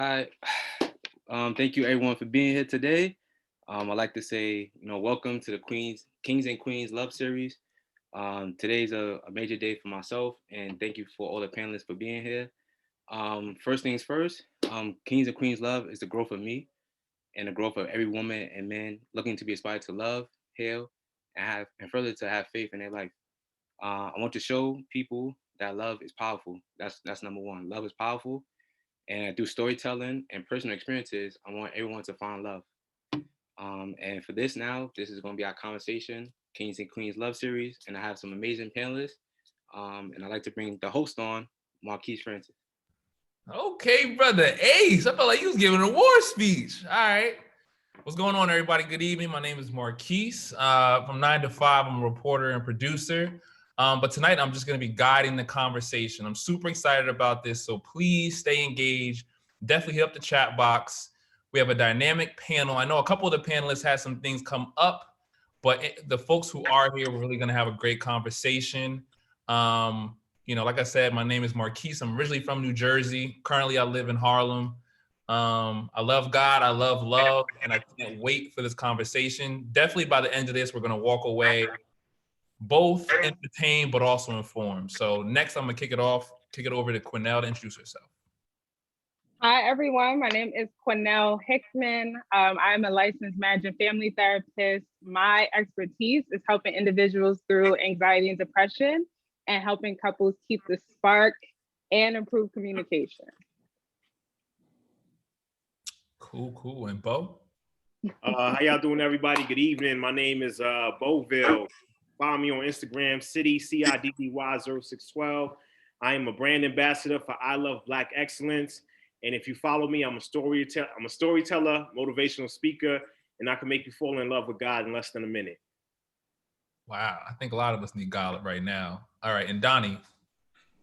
Hi. Thank you everyone for being here today. I'd like to say, welcome to the Kings and Queens Love Series. Today's a major day for myself, and thank you for all the panelists for being here. First things first, Kings and Queens Love is the growth of me and the growth of every woman and man looking to be inspired to love, heal, and further to have faith in their life. I want to show people that love is powerful. That's number one. Love is powerful, and through storytelling and personal experiences, I want everyone to find love. And for this now, this is going to be our conversation, Kings and Queens Love Series, and I have some amazing panelists. And I'd like to bring the host on, Marquise Francis. Okay, brother Ace. I felt like you was giving a war speech. All right. What's going on, everybody? Good evening. My name is Marquise. From 9 to 5, I'm a reporter and producer. But tonight, I'm just going to be guiding the conversation. I'm super excited about this, so please stay engaged. Definitely hit up the chat box. We have a dynamic panel. I know a couple of the panelists had some things come up, but the folks who are here, we're really going to have a great conversation. Like I said, my name is Marquise. I'm originally from New Jersey. Currently, I live in Harlem. I love God, I love love, and I can't wait for this conversation. Definitely by the end of this, we're gonna walk away both entertained, but also informed. So next, I'm gonna kick it over to Quinnell to introduce herself. Hi, everyone. My name is Quinnell Hickman. I'm a licensed marriage and family therapist. My expertise is helping individuals through anxiety and depression and helping couples keep the spark and improve communication. Cool. And Bo? How y'all doing, everybody? Good evening. My name is Boville. Follow me on Instagram, City, CIDDY0612. I am a brand ambassador for I Love Black Excellence. And if you follow me, I'm a storyteller, motivational speaker, and I can make you fall in love with God in less than a minute. Wow, I think a lot of us need God right now. All right, and Donnie.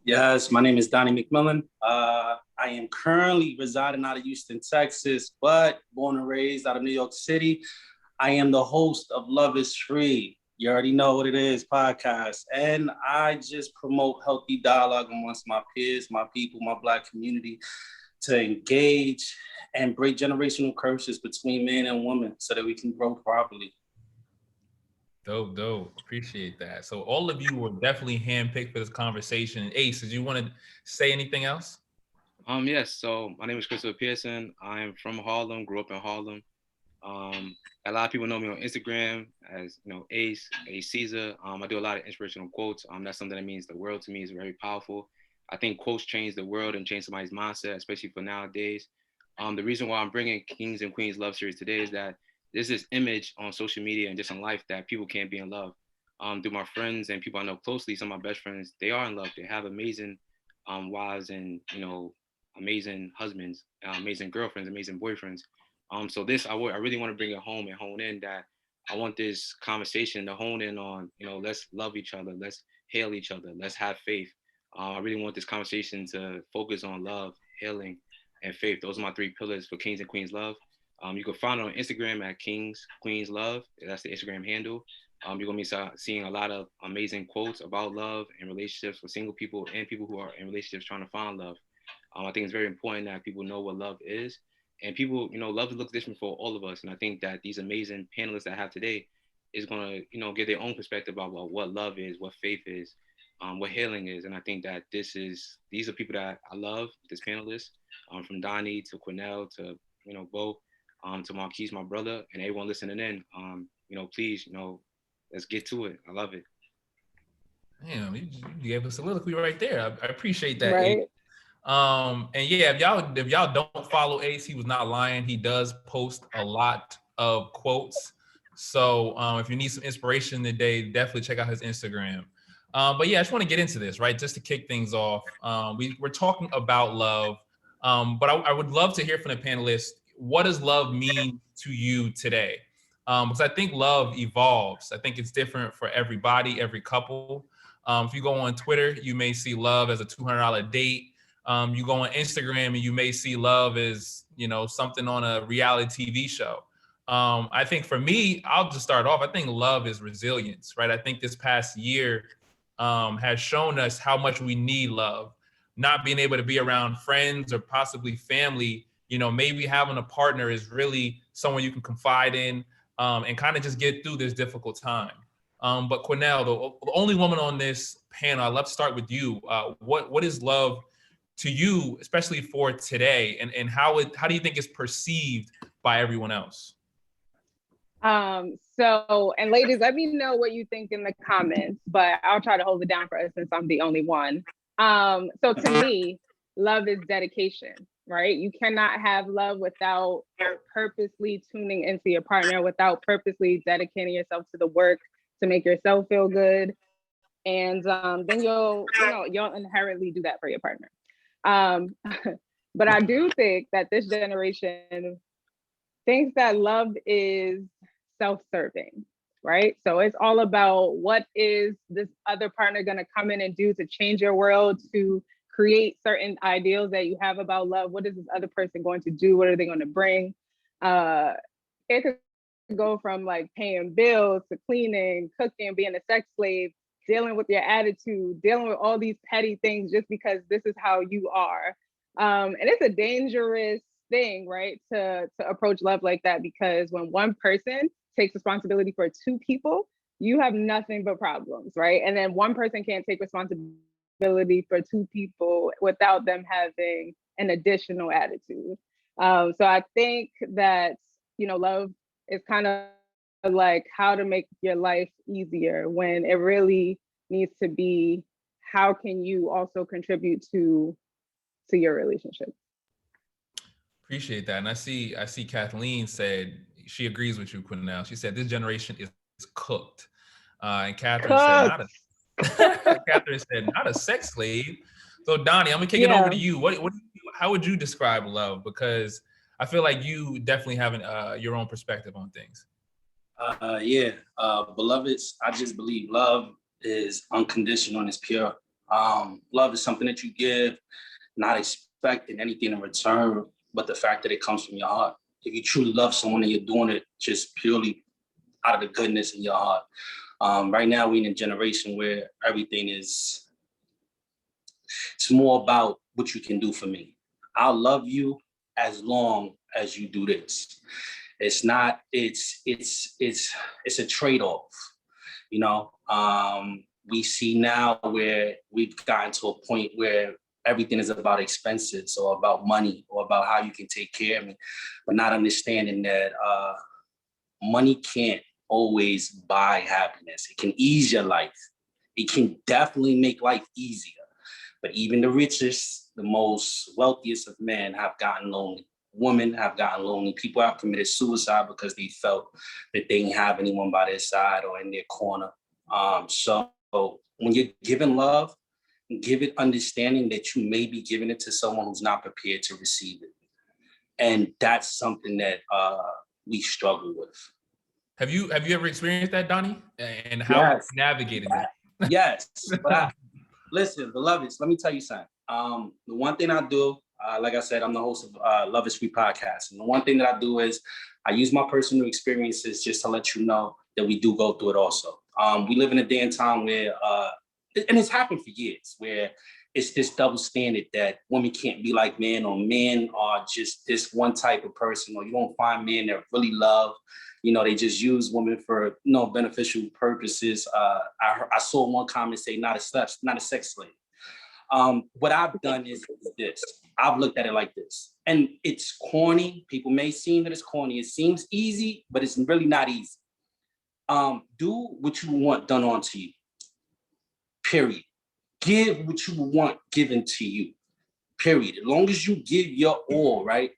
Yes, my name is Donnie Mcmillan. I am currently residing out of Houston, Texas, but born and raised out of New York City. I am the host of Love is Free. You already know what it is, podcast. And I just promote healthy dialogue amongst my peers, my people, my Black community to engage and break generational curses between men and women so that we can grow properly. Dope. Appreciate that. So all of you were definitely handpicked for this conversation. Ace, did you want to say anything else? Yes. So my name is Christopher Pearson. I am from Harlem. Grew up in Harlem. A lot of people know me on Instagram as Ace Caesar. I do a lot of inspirational quotes. That's something that means the world to me. Is very powerful. I think quotes change the world and change somebody's mindset, especially for nowadays. The reason why I'm bringing Kings and Queens Love Series today is that there's this image on social media and just in life that people can't be in love. Through my friends and people I know closely, some of my best friends, they are in love. They have amazing wives and amazing husbands, amazing girlfriends, amazing boyfriends. So this I really want to bring it home and hone in that I want this conversation to hone in on let's love each other, let's hail each other, let's have faith. I really want this conversation to focus on love, healing, and faith. Those are my three pillars for Kings and Queens Love. You can find it on Instagram at Kings Queens Love. That's the Instagram handle. You're gonna be seeing a lot of amazing quotes about love and relationships for single people and people who are in relationships trying to find love. I think it's very important that people know what love is, and people, love looks different for all of us. And I think that these amazing panelists that I have today is gonna, give their own perspective about what love is, what faith is, what healing is. And I think that these are people that I love. This panelist, from Donnie to Quinnell to Bo. To Marquise, my brother, and everyone listening in, please, let's get to it. I love it. Damn, you gave a soliloquy right there. I appreciate that, Right. Ace. And yeah, if y'all don't follow Ace, he was not lying. He does post a lot of quotes. So if you need some inspiration today, definitely check out his Instagram. But yeah, I just want to get into this, right? Just to kick things off. We're talking about love, but I would love to hear from the panelists. What does love mean to you today? Because I think love evolves. I think it's different for everybody, every couple. If you go on Twitter, you may see love as a $200 date. You go on Instagram and you may see love as, something on a reality TV show. I think for me, I'll just start off. I think love is resilience, right? I think this past year has shown us how much we need love. Not being able to be around friends or possibly family maybe having a partner is really someone you can confide in and kind of just get through this difficult time. But Quinnell, the only woman on this panel, I'd love to start with you. What is love to you, especially for today, and how do you think it's perceived by everyone else? And ladies, let me know what you think in the comments, but I'll try to hold it down for us since I'm the only one. So to me, love is dedication, right? You cannot have love without purposely tuning into your partner, without purposely dedicating yourself to the work to make yourself feel good. And then you'll inherently do that for your partner. But I do think that this generation thinks that love is self-serving, right? So it's all about what is this other partner going to come in and do to change your world, to create certain ideals that you have about love. What is this other person going to do? What are they going to bring? It could go from like paying bills to cleaning, cooking, being a sex slave, dealing with your attitude, dealing with all these petty things just because this is how you are. And it's a dangerous thing, right? To approach love like that, because when one person takes responsibility for two people, you have nothing but problems, right? And then one person can't take responsibility for two people without them having an additional attitude. So I think that, love is kind of like how to make your life easier, when it really needs to be how can you also contribute to your relationship. Appreciate that. And I see Kathleen said she agrees with you, Quinnell. She said this generation is cooked. And Catherine said not a sex slave. So Donnie, I'm gonna kick it over to you. How would you describe love? Because I feel like you definitely have your own perspective on things. Beloveds, I just believe love is unconditional and it's pure. Love is something that you give, not expecting anything in return, but the fact that it comes from your heart. If you truly love someone and you're doing it just purely out of the goodness in your heart. Right now, we're in a generation where everything it's more about what you can do for me. I'll love you as long as you do this. It's not, it's a trade-off, we see now where we've gotten to a point where everything is about expenses or about money or about how you can take care of me, but not understanding that money can't always buy happiness. It can ease your life. It can definitely make life easier. But even the richest, the most wealthiest of men have gotten lonely. Women have gotten lonely. People have committed suicide because they felt that they didn't have anyone by their side or in their corner. So when you're giving love, give it understanding that you may be giving it to someone who's not prepared to receive it. And that's something that we struggle with. Have you ever experienced that, Donnie? And how have you navigated that? Yes. But listen, beloveds, let me tell you something. The one thing I do, like I said, I'm the host of Love is Free podcast. And the one thing that I do is I use my personal experiences just to let you know that we do go through it also. We live in a day and time where, and it's happened for years, where it's this double standard that women can't be like men, or men are just this one type of person, or you don't find men that really love, they just use women for beneficial purposes. I saw one comment say, not a sex slave. What I've done is this. I've looked at it like this, and it's corny. People may seem that it's corny. It seems easy, but it's really not easy. Do what you want done onto you. Period. Give what you want given to you. Period. As long as you give your all, right,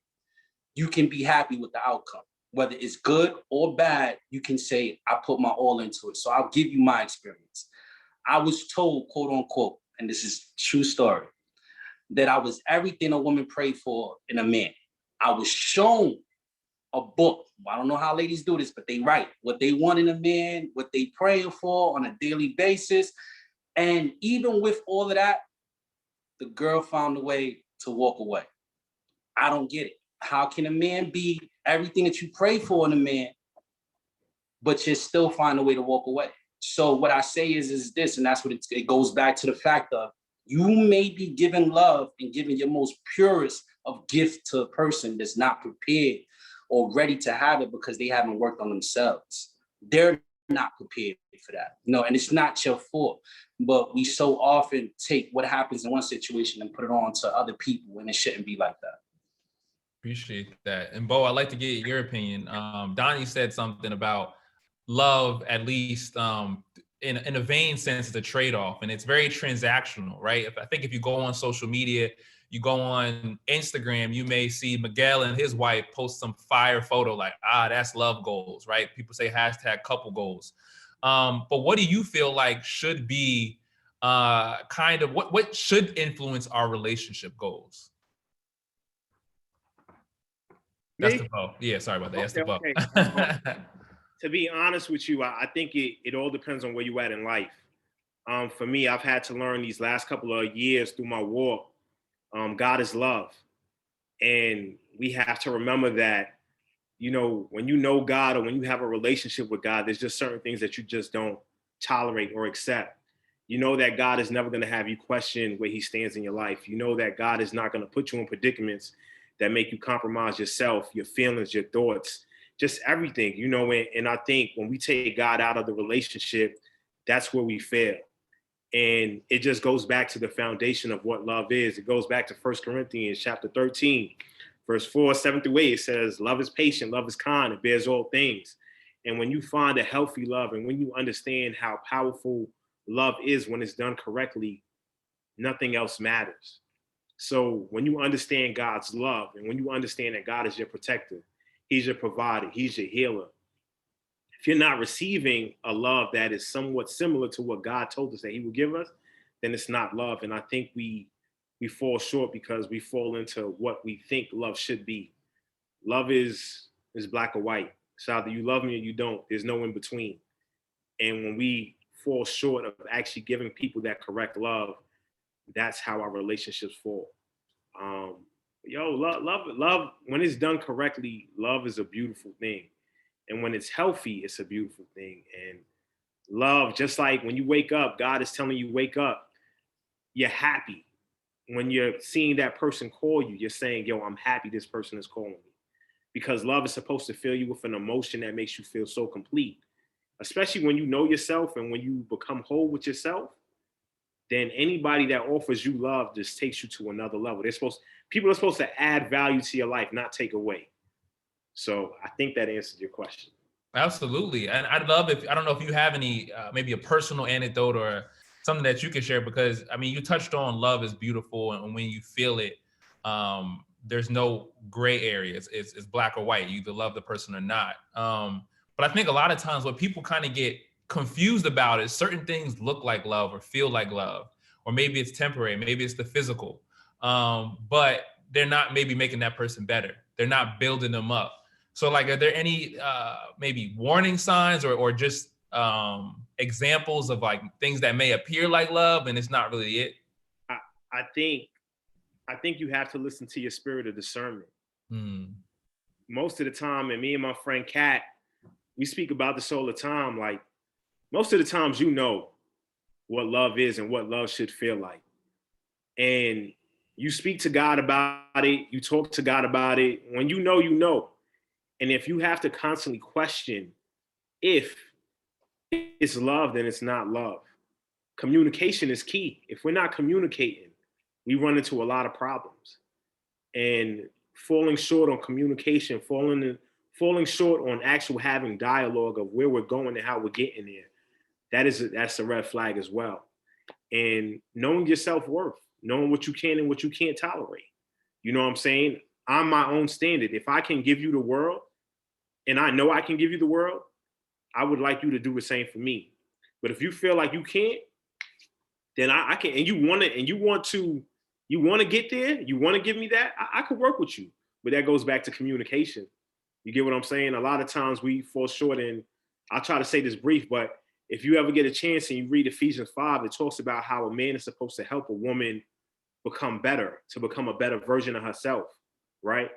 you can be happy with the outcome. Whether it's good or bad, you can say, I put my all into it. So I'll give you my experience. I was told, quote unquote, and this is true story, that I was everything a woman prayed for in a man. I was shown a book. I don't know how ladies do this, but they write what they want in a man, what they praying for on a daily basis. And even with all of that, the girl found a way to walk away. I don't get it. How can a man be everything that you pray for in a man, but you still find a way to walk away? So what I say is this, and that's what it goes back to the fact of, you may be giving love and giving your most purest of gift to a person that's not prepared or ready to have it because they haven't worked on themselves. They're not prepared for that, and it's not your fault. But we so often take what happens in one situation and put it on to other people, and it shouldn't be like that. Appreciate that. And Bo, I'd like to get your opinion. Donnie said something about love, at least in a vain sense, it's a trade-off, and it's very transactional, right? I think if you go on social media, you go on Instagram, you may see Miguel and his wife post some fire photo like, that's love goals, right? People say hashtag couple goals. But what do you feel like should be kind of what should influence our relationship goals? That's the Bo. Yeah, sorry about that. That's the Bo. Okay. To be honest with you, I think it all depends on where you at in life. For me, I've had to learn these last couple of years through my walk, God is love. And we have to remember that, when you know God or when you have a relationship with God, there's just certain things that you just don't tolerate or accept. You know that God is never going to have you question where he stands in your life. You know that God is not going to put you in predicaments that make you compromise yourself, your feelings, your thoughts, just everything, and I think when we take God out of the relationship, that's where we fail. And it just goes back to the foundation of what love is. It goes back to 1 Corinthians chapter 13, verse 4, 7 through 8. It says, love is patient, love is kind, it bears all things. And when you find a healthy love and when you understand how powerful love is when it's done correctly, nothing else matters. So when you understand God's love and when you understand that God is your protector, he's your provider, he's your healer. If you're not receiving a love that is somewhat similar to what God told us that he would give us, then it's not love. And I think we fall short because we fall into what we think love should be. Love is black or white. It's either you love me or you don't. There's no in between. And when we fall short of actually giving people that correct love, that's how our relationships fall. Love, when it's done correctly, love is a beautiful thing. And when it's healthy, it's a beautiful thing. And love, just like when you wake up, God is telling you, wake up, you're happy. When you're seeing that person call you, you're saying, yo, I'm happy this person is calling me. Because love is supposed to fill you with an emotion that makes you feel so complete. Especially when you know yourself and when you become whole with yourself, then anybody that offers you love just takes you to another level. People are supposed to add value to your life, not take away. So I think that answers your question. Absolutely. And I'd love I don't know if you have any, maybe a personal anecdote or something that you can share, because you touched on love is beautiful. And when you feel it, there's no gray areas. It's black or white. You either love the person or not. But I think a lot of times what people kind of get confused about is certain things look like love or feel like love, or maybe it's temporary, maybe it's the physical, but they're not maybe making that person better. They're not building them up. So are there any maybe warning signs or just examples of things that may appear like love and it's not really it? I think you have to listen to your spirit of discernment. Most of the time, and me and my friend Kat, we speak about this all the time, most of the times you know what love is and what love should feel like. And you speak to God about it, you talk to God about it. When you know, you know. And if you have to constantly question if it's love, then it's not love. Communication is key. If we're not communicating, we run into a lot of problems. And falling short on communication, falling short on actual having dialogue of where we're going and how we're getting there, that's a red flag as well. And knowing your self-worth, knowing what you can and what you can't tolerate. You know what I'm saying? I'm my own standard. If I can give you the world, and I know I can give you the world, I would like you to do the same for me. But if you feel like you can't, then I can, and you want to get there, you want to give me that, I could work with you. But that goes back to communication. You get what I'm saying? A lot of times we fall short, and I'll try to say this brief, but if you ever get a chance and you read Ephesians 5, it talks about how a man is supposed to help a woman become better, to become a better version of herself, right?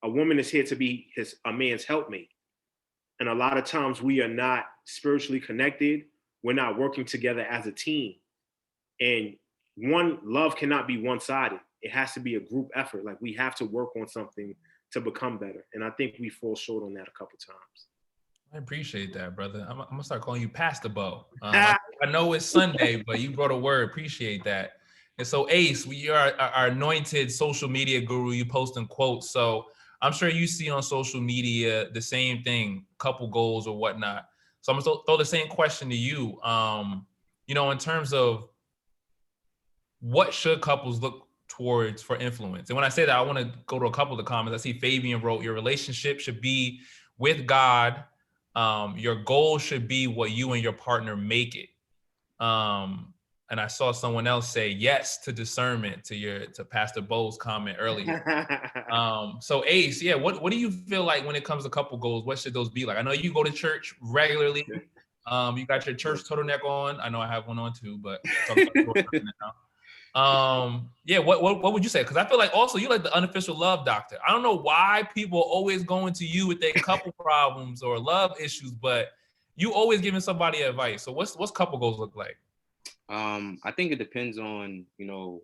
A woman is here to be a man's helpmate. And a lot of times we are not spiritually connected. We're not working together as a team. And love cannot be one-sided. it has to be a group effort. Like we have to work on something to become better. And I think we fall short on that a couple times. I appreciate that, brother. I'm gonna start calling you Pastor Bo. I know it's Sunday, but you brought a word. Appreciate that. And so, Ace, you are our anointed social media guru. You posting quotes, so I'm sure you see on social media the same thing, couple goals or whatnot. So I'm gonna throw the same question to you. In terms of what should couples look towards for influence? And when I say that, I want to go to a couple of the comments. I see Fabian wrote, your relationship should be with God. Your goal should be what you and your partner make it. And I saw someone else say yes to discernment to Pastor Bo's comment earlier. So Ace, yeah, what do you feel like when it comes to couple goals? What should those be like? I know you go to church regularly. You got your church turtleneck on. I know I have one on too, but yeah, what would you say? Because I feel like also you like the unofficial love doctor. I don't know why people are always going to you with their couple problems or love issues, but you always giving somebody advice. So what's couple goals look like? I think it depends on, when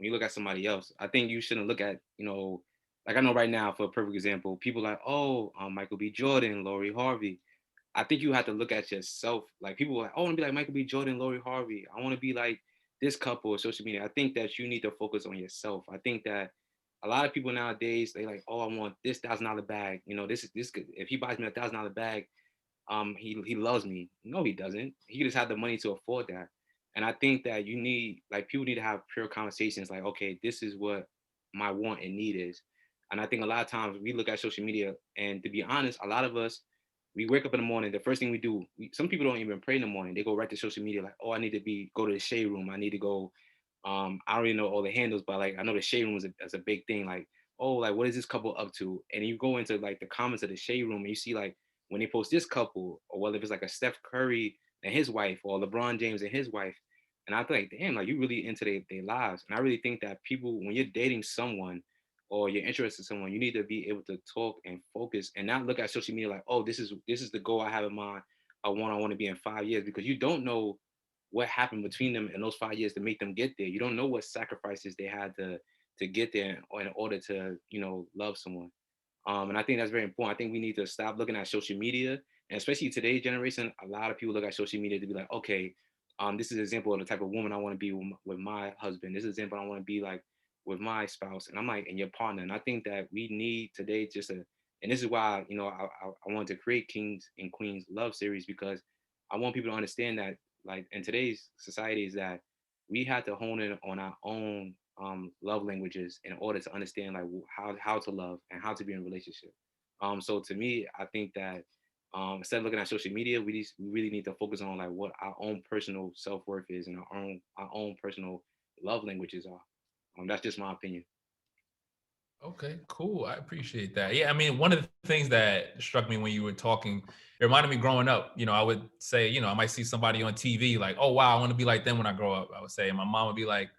you look at somebody else. I think you shouldn't look at, like I know right now, for a perfect example, people like, oh, Michael B. Jordan, Lori Harvey. I think you have to look at yourself. Like people are like, oh, I want to be like Michael B. Jordan, Lori Harvey. I want to be like this couple or social media. I think that you need to focus on yourself. I think that a lot of people nowadays, they like, oh, I want this $1,000 bag. This if he buys me a $1,000 bag, he loves me. No, he doesn't. He just had the money to afford that. And I think that people need to have pure conversations like, okay, this is what my want and need is. And I think a lot of times we look at social media, and to be honest, a lot of us, we wake up in the morning, the first thing we do, some people don't even pray in the morning. They go right to social media like, oh, I need to go to the shade room. I need to go, I don't really know all the handles, but like, I know the shade room is a big thing. Like, oh, like, what is this couple up to? And you go into like the comments of the shade room and you see like, when they post this couple, or whether it's like a Steph Curry and his wife, or LeBron James and his wife. And I feel like, damn, like you really into their lives. And I really think that people, when you're dating someone or you're interested in someone, you need to be able to talk and focus and not look at social media like, oh, this is the goal I have in mind. I want to be in 5 years, because you don't know what happened between them in those 5 years to make them get there. You don't know what sacrifices they had to get there in order to, love someone. And I think that's very important. I think we need to stop looking at social media, and especially today's generation, a lot of people look at social media to be like, okay, this is an example of the type of woman I want to be with my husband. This is an example I want to be like with my spouse. And I'm like, and your partner. And I think that we need today and this is why, I wanted to create Kings and Queens Love Series, because I want people to understand that, like, in today's society, is that we have to hone in on our own love languages in order to understand like how to love and how to be in a relationship. So to me, I think that instead of looking at social media, we really need to focus on like what our own personal self-worth is and our own personal love languages are. That's just my opinion. Okay, cool. I appreciate that. Yeah, I mean, one of the things that struck me when you were talking, it reminded me growing up, I would say, I might see somebody on TV like, oh, wow, I want to be like them when I grow up. I would say, and my mom would be like,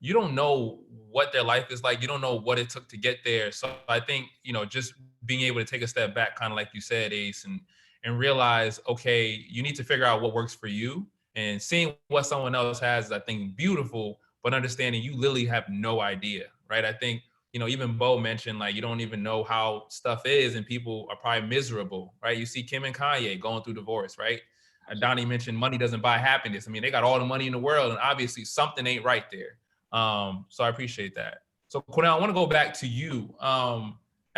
you don't know what their life is like. You don't know what it took to get there. So I think, just being able to take a step back, kind of like you said, Ace, and realize, okay, you need to figure out what works for you, and seeing what someone else has is, I think, beautiful, but understanding you literally have no idea, right? I think, even Bo mentioned, like, you don't even know how stuff is, and people are probably miserable, right? You see Kim and Kanye going through divorce, right? Donnie mentioned money doesn't buy happiness. I mean, they got all the money in the world, and obviously something ain't right there. So I appreciate that. So Cornell, I want to go back to you. And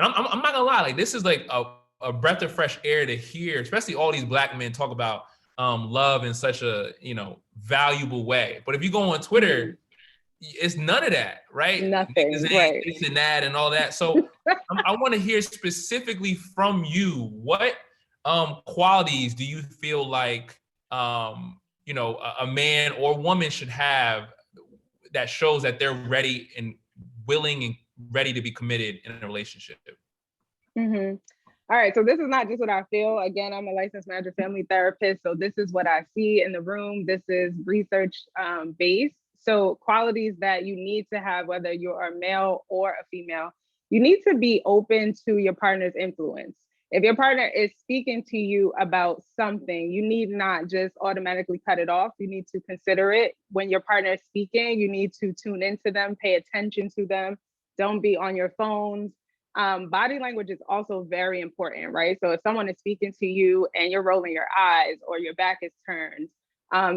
I'm not gonna lie, like this is like a breath of fresh air to hear, especially all these Black men talk about love in such a valuable way. But if you go on Twitter, it's none of that, right? Nothing, right? This and that and all that. So I want to hear specifically from you, what qualities do you feel like a man or woman should have that shows that they're ready and willing and ready to be committed in a relationship? Mm-hmm. All right, so this is not just what I feel. Again, I'm a licensed marriage and family therapist, so this is what I see in the room. This is research based. So qualities that you need to have, whether you're a male or a female, you need to be open to your partner's influence. If your partner is speaking to you about something, you need not just automatically cut it off. You need to consider it. When your partner is speaking, you need to tune into them, pay attention to them. Don't be on your phones. Body language is also very important, right? So if someone is speaking to you and you're rolling your eyes or your back is turned,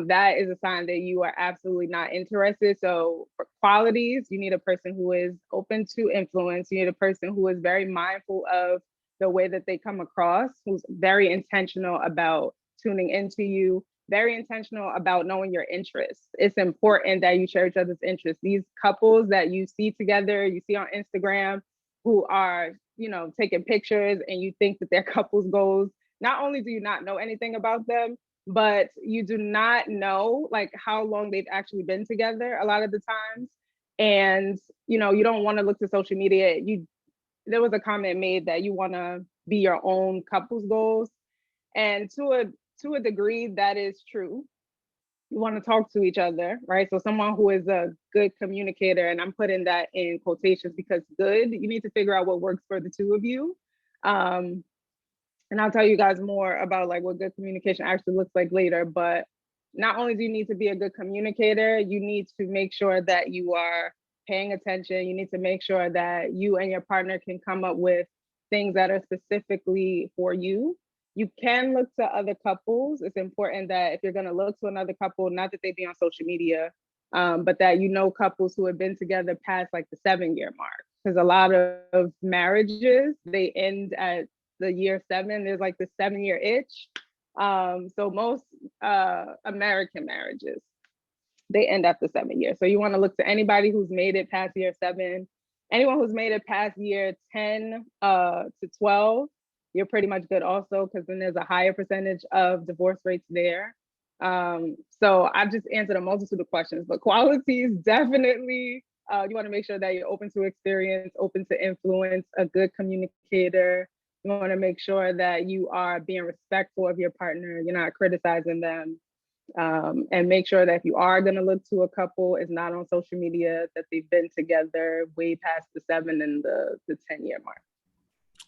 that is a sign that you are absolutely not interested. So for qualities, you need a person who is open to influence. You need a person who is very mindful of the way that they come across, who's very intentional about tuning into you, very intentional about knowing your interests. It's important that you share each other's interests. These couples that you see together, you see on Instagram, who are, taking pictures and you think that they're couples goals, not only do you not know anything about them, but you do not know like how long they've actually been together a lot of the times. And, you don't want to look to social media. There was a comment made that you want to be your own couples goals. And to a degree, that is true. You want to talk to each other, right? So someone who is a good communicator, and I'm putting that in quotations because good, you need to figure out what works for the two of you. And I'll tell you guys more about like what good communication actually looks like later. But not only do you need to be a good communicator, you need to make sure that you are paying attention. You need to make sure that you and your partner can come up with things that are specifically for you. You can look to other couples. It's important that if you're going to look to another couple, not that they be on social media, but that couples who have been together past like the 7-year mark. Because a lot of marriages, they end at the year 7. There's like the 7-year itch. So most American marriages, they end after 7 years. So you want to look to anybody who's made it past year 7. Anyone who's made it past year 10 to 12, you're pretty much good also, because then there's a higher percentage of divorce rates there. So I've just answered a multitude of questions, but qualities definitely, you want to make sure that you're open to experience, open to influence, a good communicator. You want to make sure that you are being respectful of your partner. You're not criticizing them. And make sure that if you are going to look to a couple, it's not on social media, that they've been together way past the 7 and the 10-year mark.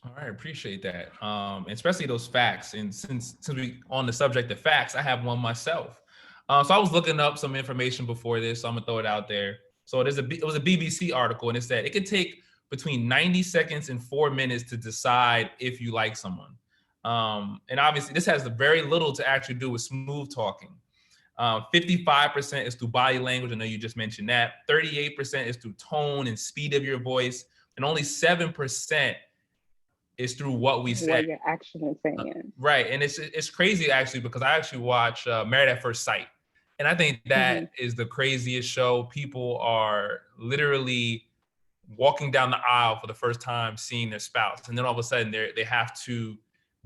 All right, appreciate that. Especially those facts. And since we on the subject of facts, I have one myself. So I was looking up some information before this, so I'm gonna throw it out there. So it was a BBC article, and it said it could take between 90 seconds and 4 minutes to decide if you like someone. And obviously, this has very little to actually do with smooth talking. 55% is through body language. I know you just mentioned that. 38% is through tone and speed of your voice, and only 7% is through what we say. What you're actually saying. Right. And it's crazy actually, because I actually watch Married at First Sight. And I think that is the craziest show. People are literally walking down the aisle for the first time, seeing their spouse. And then all of a sudden they have to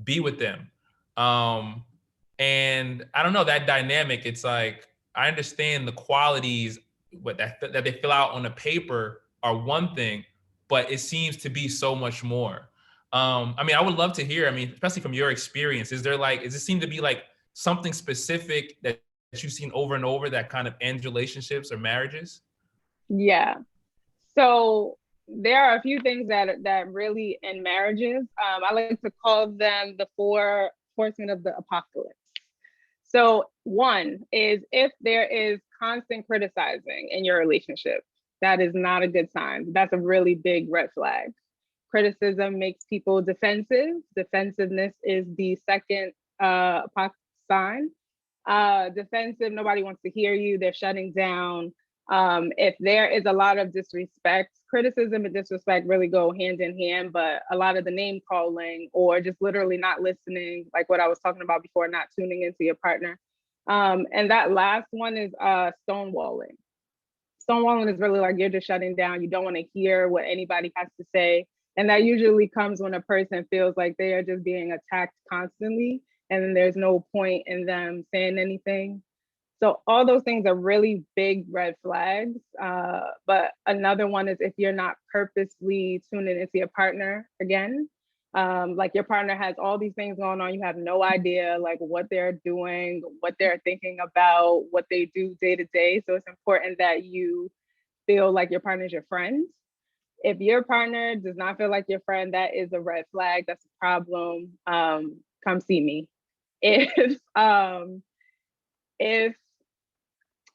be with them. And I don't know, that dynamic, it's like, I understand the qualities that they fill out on the paper are one thing, but it seems to be so much more. I mean, I would love to hear, especially from your experience, does it seem to be like something specific that you've seen over and over that kind of ends relationships or marriages? Yeah. So there are a few things that really end marriages. I like to call them the 4 horsemen of the apocalypse. So one is if there is constant criticizing in your relationship, that is not a good sign. That's a really big red flag. Criticism makes people defensive. Defensiveness is the second sign. Defensive, nobody wants to hear you. They're shutting down. If there is a lot of disrespect, criticism and disrespect really go hand in hand, but a lot of the name calling or just literally not listening, like what I was talking about before, not tuning into your partner. And that last one is stonewalling. Stonewalling is really like you're just shutting down. You don't want to hear what anybody has to say. And that usually comes when a person feels like they are just being attacked constantly and then there's no point in them saying anything. So all those things are really big red flags. But another one is if you're not purposely tuning into your partner again, like your partner has all these things going on, you have no idea like what they're doing, what they're thinking about, what they do day to day. So it's important that you feel like your partner's your friend. If your partner does not feel like your friend, that is a red flag. That's a problem. Come see me. If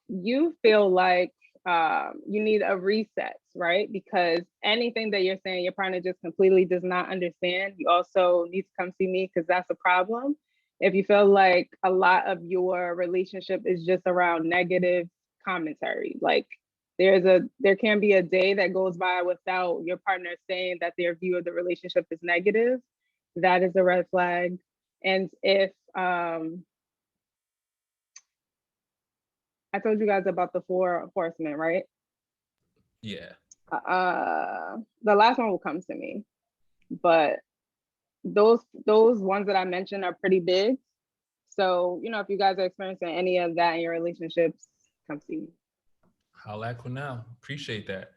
you feel like you need a reset, right? Because anything that you're saying your partner just completely does not understand, you also need to come see me, because that's a problem. If you feel like a lot of your relationship is just around negative commentary, like there can be a day that goes by without your partner saying that their view of the relationship is negative, that is a red flag. And if I told you guys about the 4 horsemen, right? Yeah. The last one will come to me, but those ones that I mentioned are pretty big. So, if you guys are experiencing any of that in your relationships, come see me. Holla at Quinell. Appreciate that.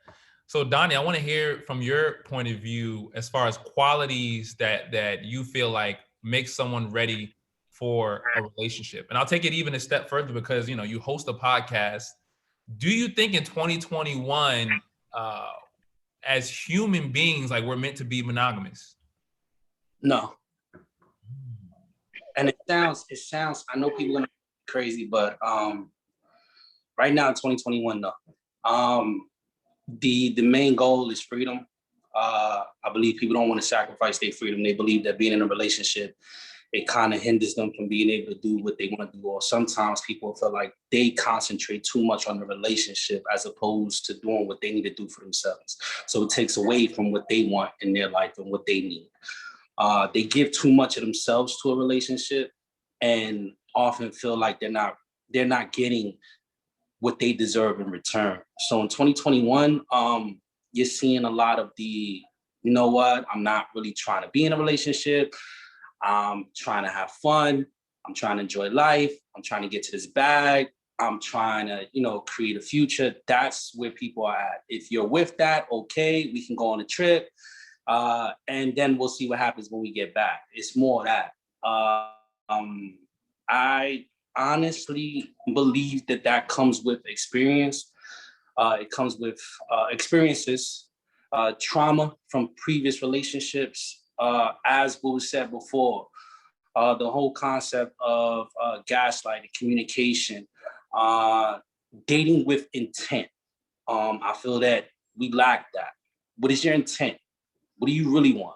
So Donnie, I want to hear from your point of view as far as qualities that you feel like make someone ready for a relationship. And I'll take it even a step further because, you host a podcast. Do you think in 2021, as human beings, like we're meant to be monogamous? No. And it sounds, I know people are gonna be crazy, but right now in 2021, no. The main goal is freedom. I believe people don't want to sacrifice their freedom. They believe that being in a relationship, it kind of hinders them from being able to do what they want to do. Or sometimes people feel like they concentrate too much on the relationship as opposed to doing what they need to do for themselves. So it takes away from what they want in their life and what they need. They give too much of themselves to a relationship and often feel like they're not getting what they deserve in return. So in 2021, you're seeing a lot of the, you know what, I'm not really trying to be in a relationship. I'm trying to have fun. I'm trying to enjoy life. I'm trying to get to this bag. I'm trying to, create a future. That's where people are at. If you're with that, okay, we can go on a trip. And then we'll see what happens when we get back. It's more of that. I honestly believe that comes with experience. It comes with experiences, trauma from previous relationships, as what was said before, the whole concept of gaslighting, communication, dating with intent. I feel that we lack that. What is your intent? What do you really want?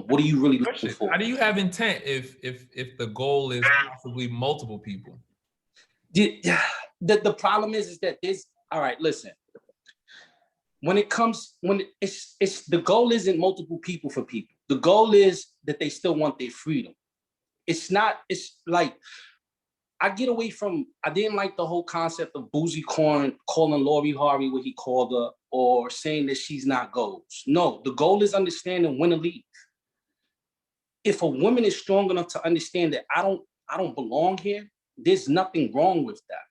What are you really looking for? How do you have intent if the goal is possibly multiple people? The problem is that there's, all right, listen. When it's the goal isn't multiple people for people. The goal is that they still want their freedom. It's like, I didn't like the whole concept of Boozy Corn calling Lori Harvey what he called her, or saying that she's not goals. No, the goal is understanding when to leave. If a woman is strong enough to understand that I don't belong here, there's nothing wrong with that.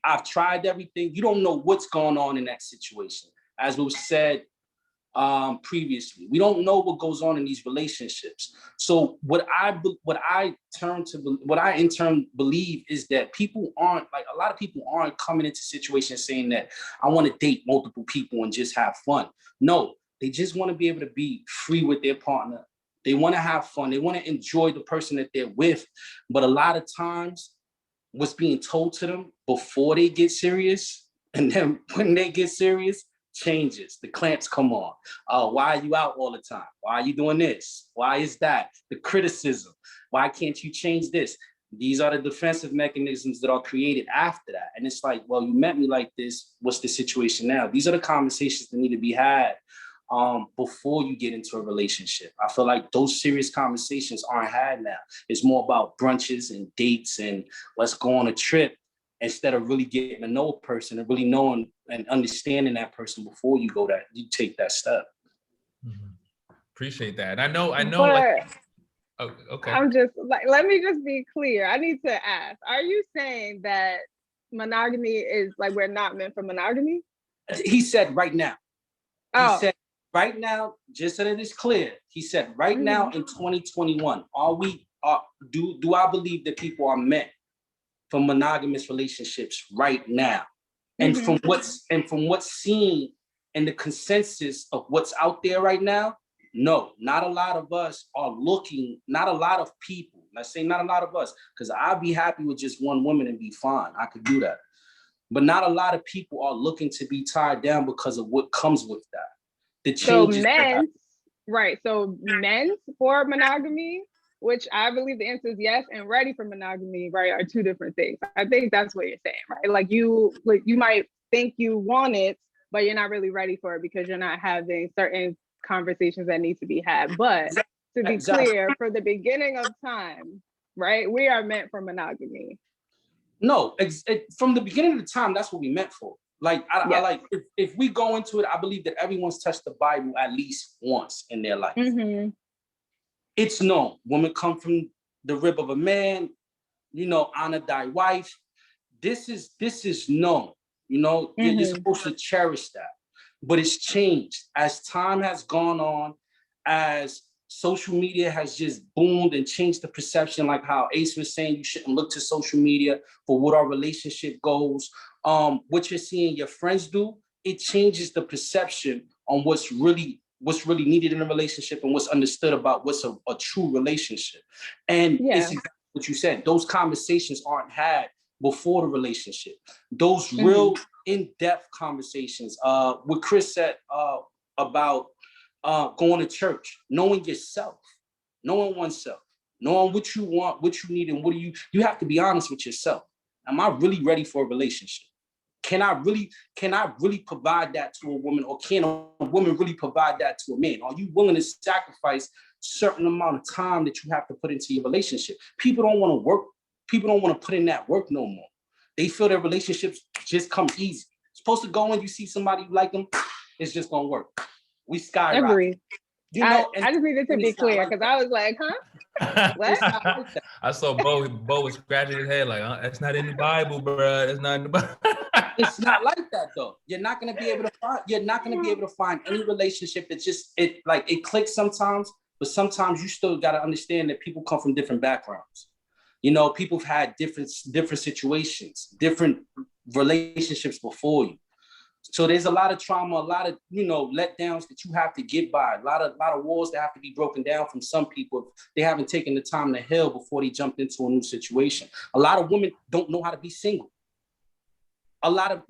I've tried everything. You don't know what's going on in that situation. As was said previously, we don't know what goes on in these relationships. So what I in turn believe is that a lot of people aren't coming into situations saying that I want to date multiple people and just have fun. No, they just want to be able to be free with their partner. They want to have fun. They want to enjoy the person that they're with. But a lot of times, what's being told to them before they get serious, and then when they get serious, changes. The clamps come on. Why are you out all the time? Why are you doing this? Why is that? The criticism. Why can't you change this? These are the defensive mechanisms that are created after that. And it's like, well, you met me like this. What's the situation now? These are the conversations that need to be had before you get into a relationship. I feel like those serious conversations aren't had now. It's more about brunches and dates and let's go on a trip, instead of really getting to know a person and really knowing and understanding that person before you take that step. Mm-hmm. Appreciate that. I know. Oh, okay. I'm just like, let me just be clear. I need to ask, are you saying that monogamy is like, we're not meant for monogamy? He said right now. Oh. He said right now, just so that it's clear, he said right now in 2021, do I believe that people are meant for monogamous relationships right now? And from what's seen and the consensus of what's out there right now, no, not a lot of us are looking, not a lot of people. Let's say not a lot of us, because I'd be happy with just one woman and be fine. I could do that. But not a lot of people are looking to be tied down because of what comes with that. The changes. So men for monogamy, which I believe the answer is yes, and ready for monogamy, right, are two different things. I think that's what you're saying, right? Like you might think you want it, but you're not really ready for it because you're not having certain conversations that need to be had. But to be clear, for the beginning of time, right, we are meant for monogamy. No, from the beginning of the time, that's what we meant for. Like, I like, if we go into it, I believe that everyone's touched the Bible at least once in their life. Mm-hmm. It's known. Women come from the rib of a man, honor thy wife. This is known, you're supposed to cherish that. But it's changed as time has gone on, as social media has just boomed and changed the perception, like how Ace was saying, you shouldn't look to social media for what our relationship goes. What you're seeing your friends do, it changes the perception on what's really needed in a relationship and what's understood about what's a true relationship. And it's exactly what you said. Those conversations aren't had before the relationship. Those real in-depth conversations. What Chris said about going to church, knowing yourself, knowing oneself, knowing what you want, what you need, and what you have to be honest with yourself. Am I really ready for a relationship? Can I really provide that to a woman, or can a woman really provide that to a man? Are you willing to sacrifice a certain amount of time that you have to put into your relationship? People don't want to work. People don't want to put in that work no more. They feel their relationships just come easy. Supposed to go in, you see somebody you like them, it's just gonna work. We skyrocket. Agree. I just needed to be clear because I was like, huh? What? I saw Bo was scratching his head like, that's not in the Bible, bro. That's not in the Bible. It's not like that though. You're not gonna be able to find any relationship that it clicks sometimes, but sometimes you still gotta understand that people come from different backgrounds. People have had different situations, different relationships before you. So there's a lot of trauma, a lot of, letdowns that you have to get by, a lot of walls that have to be broken down from some people if they haven't taken the time to heal before they jumped into a new situation. A lot of women don't know how to be single. A lot of,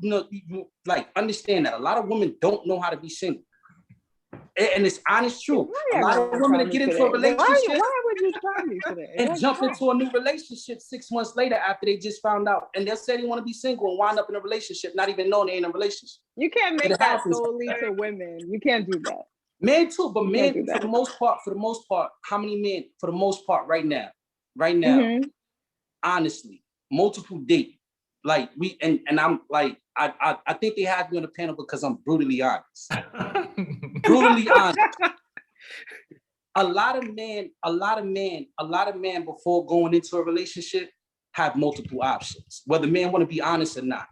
understand that. A lot of women don't know how to be single. And it's honest truth. A lot of women that get into a relationship. Why would you try me today? And jump into a new relationship 6 months later after they just found out. And they'll say they want to be single and wind up in a relationship, not even knowing they in a relationship. You can't make that solely to women. You can't do that. Men too, but men for the most part, how many men for the most part right now, honestly, multiple date. Like I'm like, I think they have me on the panel because I'm brutally honest. Brutally honest. A lot of men before going into a relationship have multiple options, whether men want to be honest or not.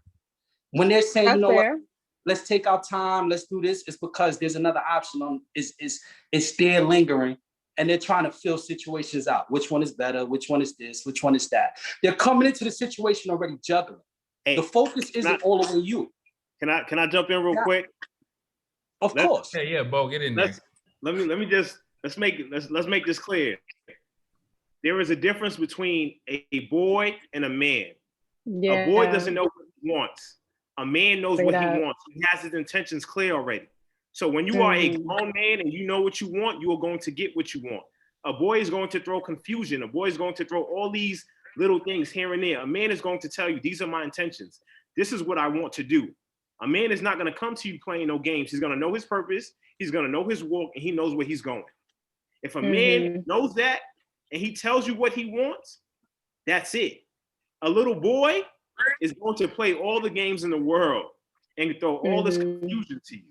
When they're saying, what, let's take our time, let's do this, it's because there's another option on it's there lingering, and they're trying to fill situations out. Which one is better? Which one is this? Which one is that? They're coming into the situation already juggling. Hey, the focus isn't all over you. Can I jump in real quick? Of course. Yeah, Bo, get in there. Let's make this clear. There is a difference between a boy and a man. Yeah. A boy doesn't know what he wants. A man knows what he wants. He has his intentions clear already. So when you are a grown man and you know what you want, you are going to get what you want. A boy is going to throw confusion. A boy is going to throw all these little things here and there. A man is going to tell you, these are my intentions. This is what I want to do. A man is not going to come to you playing no games. He's going to know his purpose. He's going to know his walk, and he knows where he's going. If a man knows that and he tells you what he wants, that's it. A little boy is going to play all the games in the world and throw all this confusion to you.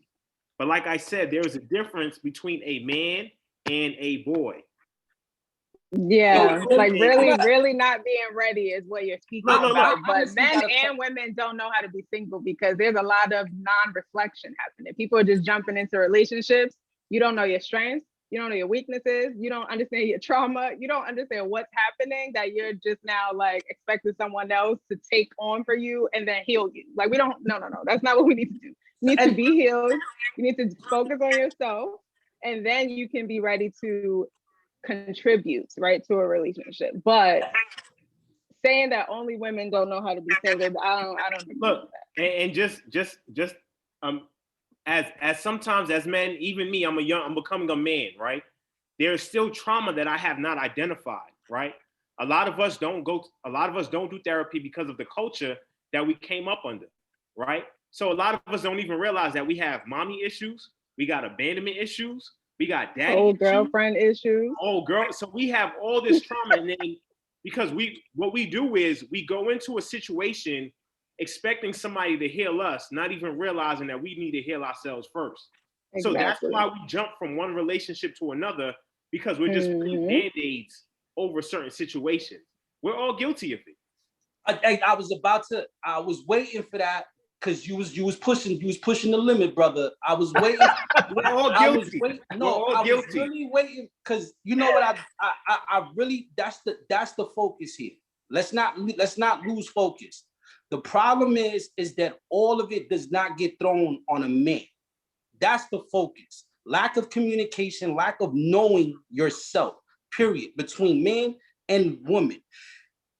But like I said, there is a difference between a man and a boy. Yeah, like really not being ready is what you're speaking about. But men and women don't know how to be single because there's a lot of non-reflection happening. People are just jumping into relationships. You don't know your strengths. You don't know your weaknesses. You don't understand your trauma. You don't understand what's happening, that you're just now like expecting someone else to take on for you and then heal you. Like we don't, no. That's not what we need to do. You need to be healed. You need to focus on yourself, and then you can be ready to contribute, right, to a relationship. But saying that only women don't know how to be single, I don't look, and just as sometimes as men, even me, I'm becoming a man, right? There's still trauma that I have not identified, right? A lot of us don't do therapy because of the culture that we came up under, right? So a lot of us don't even realize that we have mommy issues, we got abandonment issues, we got daddy old issues, girlfriend issues. old girl. So we have all this trauma, and then because what we do is we go into a situation expecting somebody to heal us, not even realizing that we need to heal ourselves first. Exactly. So that's why we jump from one relationship to another, because we're just putting band-aids over certain situations. We're all guilty of it. I was waiting for that, because you was pushing the limit, brother. I was waiting. We're all guilty. I was really waiting, because you know what, I really, that's the focus here. Let's not lose focus. The problem is that all of it does not get thrown on a man. That's the focus. Lack of communication, lack of knowing yourself, period, between men and women.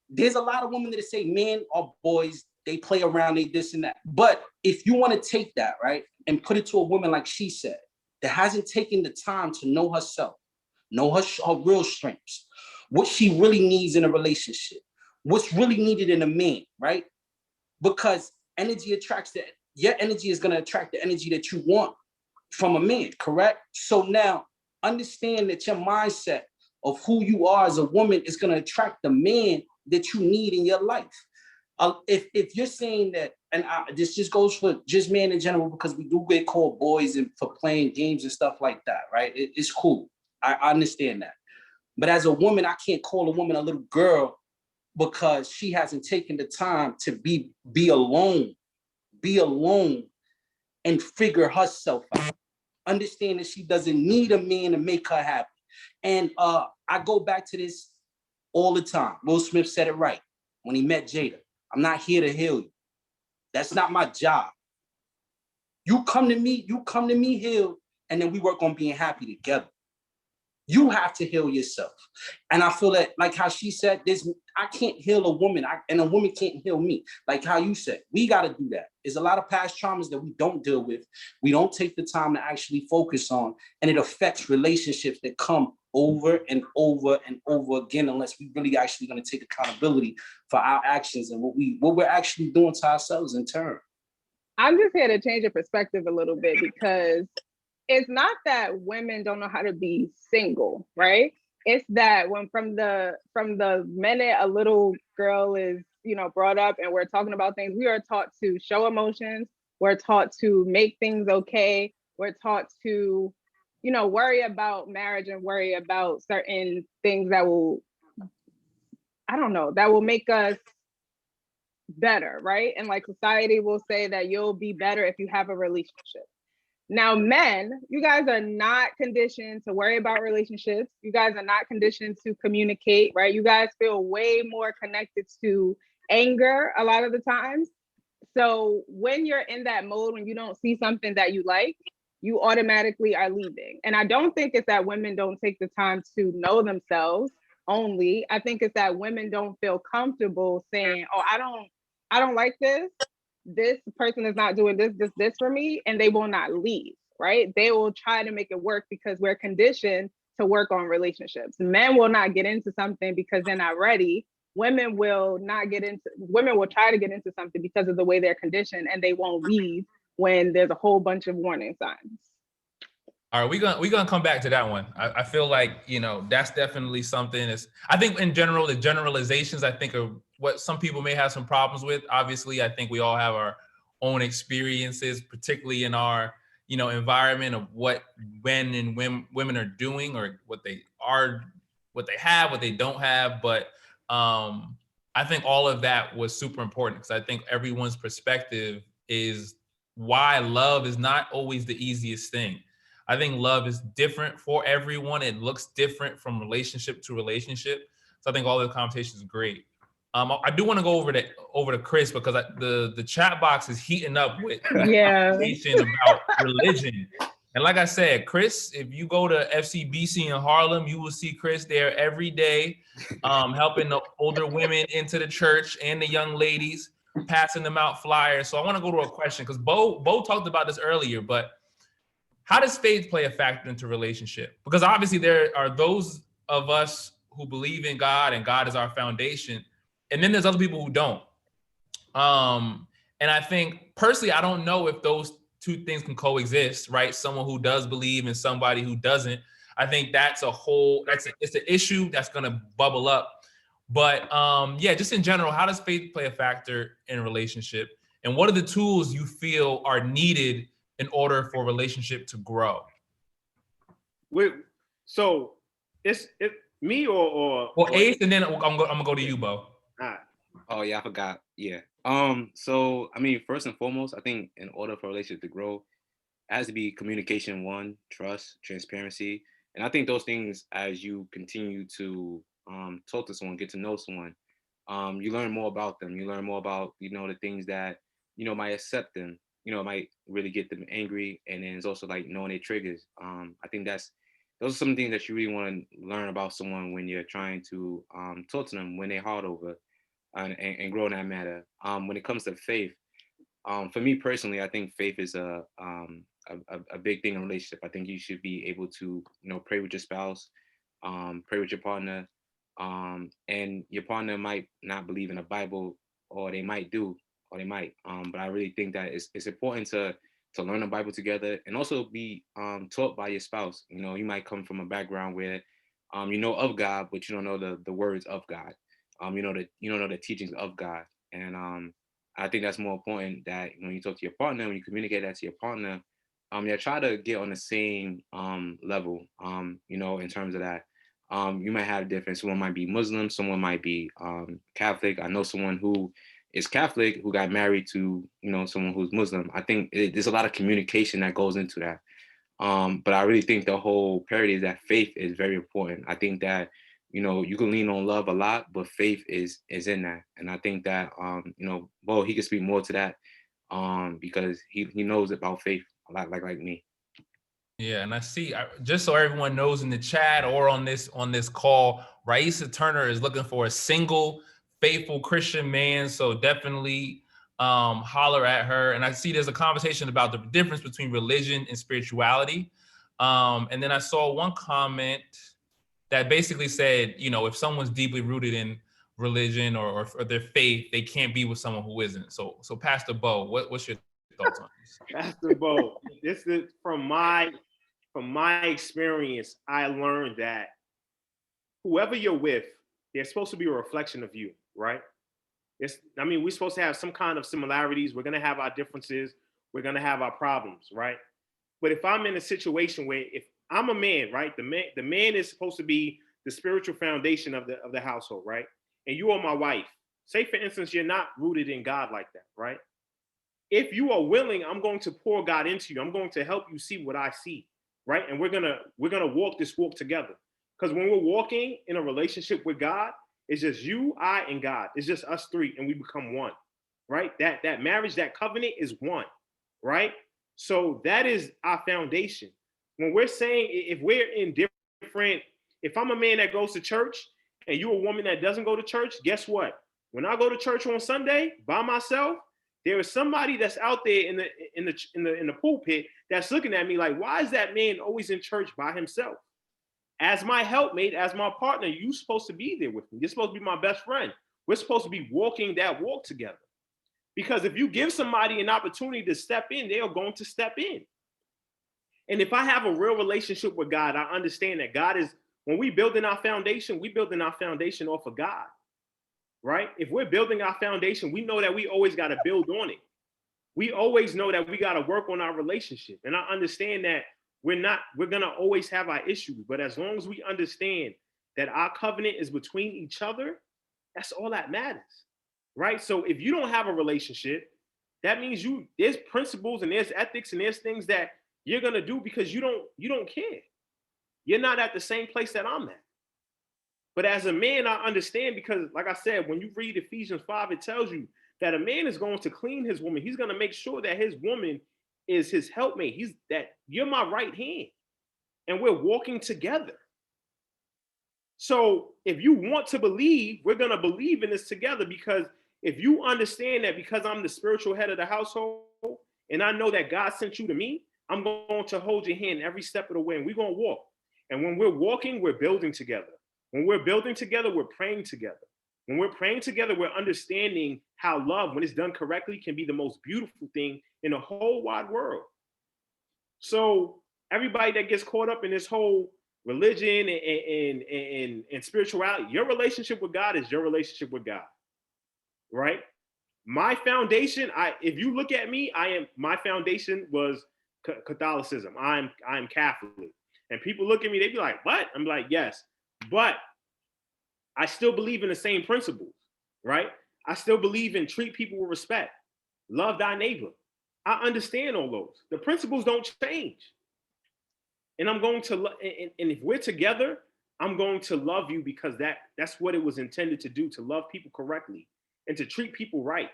There's a lot of women that say men are boys, they play around, they this and that. But if you want to take that, right, and put it to a woman like she said, that hasn't taken the time to know herself, know her real strengths, what she really needs in a relationship, what's really needed in a man, right? Because energy attracts that. Your energy is going to attract the energy that you want from a man, correct? So now understand that your mindset of who you are as a woman is going to attract the man that you need in your life. If you're saying that, and this just goes for just men in general, because we do get called boys and for playing games and stuff like that, right? It's cool. I understand that. But as a woman, I can't call a woman a little girl because she hasn't taken the time to be alone and figure herself out. Understand that she doesn't need a man to make her happy. And I go back to this all the time. Will Smith said it right when he met Jada. I'm not here to heal you. That's not my job. You come to me healed, and then we work on being happy together. You have to heal yourself. And I feel that, like how she said, I can't heal a woman, and a woman can't heal me. Like how you said, we got to do that. There's a lot of past traumas that we don't deal with. We don't take the time to actually focus on, and it affects relationships that come over and over and over again, unless we really actually going to take accountability for our actions and what we're actually doing to ourselves in turn. I'm just here to change your perspective a little bit, because it's not that women don't know how to be single, right? It's that when from the minute a little girl is, brought up and we're talking about things, we are taught to show emotions. We're taught to make things okay. We're taught to, worry about marriage and worry about certain things that will, that will make us better, right? And like society will say that you'll be better if you have a relationship. Now, men, you guys are not conditioned to worry about relationships. You guys are not conditioned to communicate, right? You guys feel way more connected to anger a lot of the times. So when you're in that mode, when you don't see something that you like, you automatically are leaving. And I don't think it's that women don't take the time to know themselves only. I think it's that women don't feel comfortable saying, oh, I don't like this. This person is not doing this for me, and they will not leave, right? They will try to make it work because we're conditioned to work on relationships. Men will not get into something because they're not ready. Women will try to get into something because of the way they're conditioned, and they won't leave when there's a whole bunch of warning signs. All right, we're gonna come back to that one. I feel like, that's definitely something. I think in general, the generalizations, I think, are what some people may have some problems with. Obviously, I think we all have our own experiences, particularly in our, environment of what men and women are doing, or what they have, what they don't have. But I think all of that was super important, because I think everyone's perspective is why love is not always the easiest thing. I think love is different for everyone. It looks different from relationship to relationship. So I think all the conversation is great. I do want to go over to Chris because the chat box is heating up with conversation about religion. And like I said, Chris, if you go to FCBC in Harlem, you will see Chris there every day, helping the older women into the church and the young ladies, passing them out flyers. So I want to go to a question because Bo talked about this earlier, but how does faith play a factor into relationship? Because obviously there are those of us who believe in God and God is our foundation, and then there's other people who don't. And I think personally, I don't know if those two things can coexist, right? Someone who does believe and somebody who doesn't. I think it's an issue that's going to bubble up. But yeah, just in general, how does faith play a factor in a relationship? And what are the tools you feel are needed in order for a relationship to grow? So it's me or well, Ace, and then I'm gonna go to you, Bo. All right. Oh yeah, I forgot. Yeah. So I mean, first and foremost, I think in order for a relationship to grow, it has to be communication, one, trust, transparency. And I think those things, as you continue to talk to someone, get to know someone, you learn more about them. You learn more about, the things that, might upset them, might really get them angry. And then it's also like knowing their triggers. I think those are some things that you really want to learn about someone when you're trying to talk to them when they're hard over and grow in that matter. When it comes to faith, for me personally, I think faith is a big thing in a relationship. I think you should be able to, pray with your spouse, pray with your partner, and your partner might not believe in the Bible, or they might do, or they might. But I really think that it's important to learn the Bible together and also be taught by your spouse. You might come from a background where you know of God, but you don't know the words of God. You don't know the teachings of God, and I think that's more important that when you talk to your partner, when you communicate that to your partner, try to get on the same level, in terms of that. You might have different. Someone might be Muslim, someone might be Catholic. I know someone who is Catholic who got married to, someone who's Muslim. I think there's a lot of communication that goes into that. But I really think the whole parody is that faith is very important. I think that, you can lean on love a lot, but faith is in that. And I think that, Bo, he can speak more to that because he knows about faith a lot like me. Yeah, and I see, just so everyone knows in the chat or on this call, Raisa Turner is looking for a single, faithful Christian man. So definitely holler at her. And I see there's a conversation about the difference between religion and spirituality. And then I saw one comment that basically said, if someone's deeply rooted in religion or their faith, they can't be with someone who isn't. So Pastor Bo, what's your thoughts on this? Pastor Bo, this is from my experience. I learned that whoever you're with, they're supposed to be a reflection of you, right? We're supposed to have some kind of similarities. We're gonna have our differences. We're gonna have our problems, right? But if I'm in a situation where if I'm a man, right, the man is supposed to be the spiritual foundation of the household, right? And you are my wife. Say for instance, you're not rooted in God like that, right? If you are willing, I'm going to pour God into you. I'm going to help you see what I see, right? And we're gonna walk this walk together. Because when we're walking in a relationship with God, it's just you, I, and God. It's just us three, and we become one, right? That marriage, that covenant is one, right? So that is our foundation. When we're saying if we're in different, if I'm a man that goes to church and you're a woman that doesn't go to church, guess what? When I go to church on Sunday by myself, there is somebody that's out there in the pulpit that's looking at me like, why is that man always in church by himself? As my helpmate, as my partner, you're supposed to be there with me. You're supposed to be my best friend. We're supposed to be walking that walk together. Because if you give somebody an opportunity to step in, they are going to step in. And if I have a real relationship with God, I understand that God is, when we building our foundation off of God, right? If we're building our foundation, we know that we always got to build on it. We always know that we got to work on our relationship. And I understand that we're going to always have our issues, but as long as we understand that our covenant is between each other, that's all that matters, right? So if you don't have a relationship, that means there's principles and there's ethics and there's things that you're going to do because you don't care. You're not at the same place that I'm at. But as a man, I understand because, like I said, when you read Ephesians 5, it tells you that a man is going to clean his woman. He's going to make sure that his woman is his helpmate. You're my right hand, and we're walking together. So if you want to believe, we're going to believe in this together, because if you understand that because I'm the spiritual head of the household and I know that God sent you to me, I'm going to hold your hand every step of the way, and we're going to walk. And when we're walking, we're building together. When we're building together, we're praying together. When we're praying together, we're understanding how love, when it's done correctly, can be the most beautiful thing in the whole wide world. So everybody that gets caught up in this whole religion and spirituality, your relationship with God is your relationship with God, right? My foundation, if you look at me, my foundation was Catholicism. I'm Catholic. And people look at me, they be like, what? I'm like, yes, but I still believe in the same principles, right? I still believe in treat people with respect, love thy neighbor. I understand all those. The principles don't change. And I'm going to, and if we're together, I'm going to love you because that's what it was intended to do, to love people correctly and to treat people right.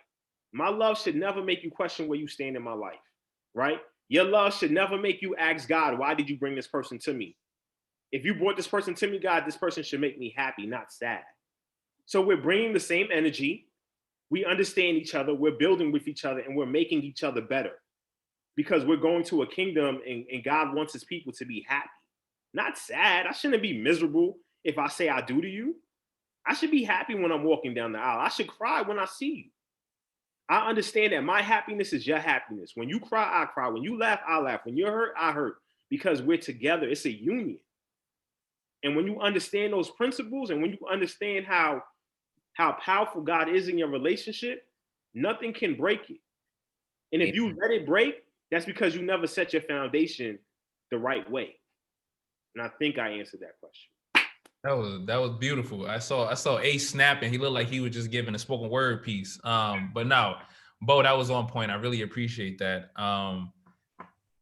My love should never make you question where you stand in my life, right? Your love should never make you ask God, why did you bring this person to me? If you brought this person to me, God, this person should make me happy, not sad. So we're bringing the same energy. We understand each other. We're building with each other, and we're making each other better because we're going to a kingdom, and God wants his people to be happy, not sad. I shouldn't be miserable if I say I do to you. I should be happy when I'm walking down the aisle. I should cry when I see you. I understand that my happiness is your happiness. When you cry, I cry. When you laugh, I laugh. When you're hurt, I hurt, because we're together. It's a union. And when you understand those principles, and when you understand how powerful God is in your relationship, nothing can break it. And if you let it break, that's because you never set your foundation the right way. And I think I answered that question. That was beautiful. I saw Ace snapping. He looked like he was just giving a spoken word piece. But no, Bo, that was on point. I really appreciate that. I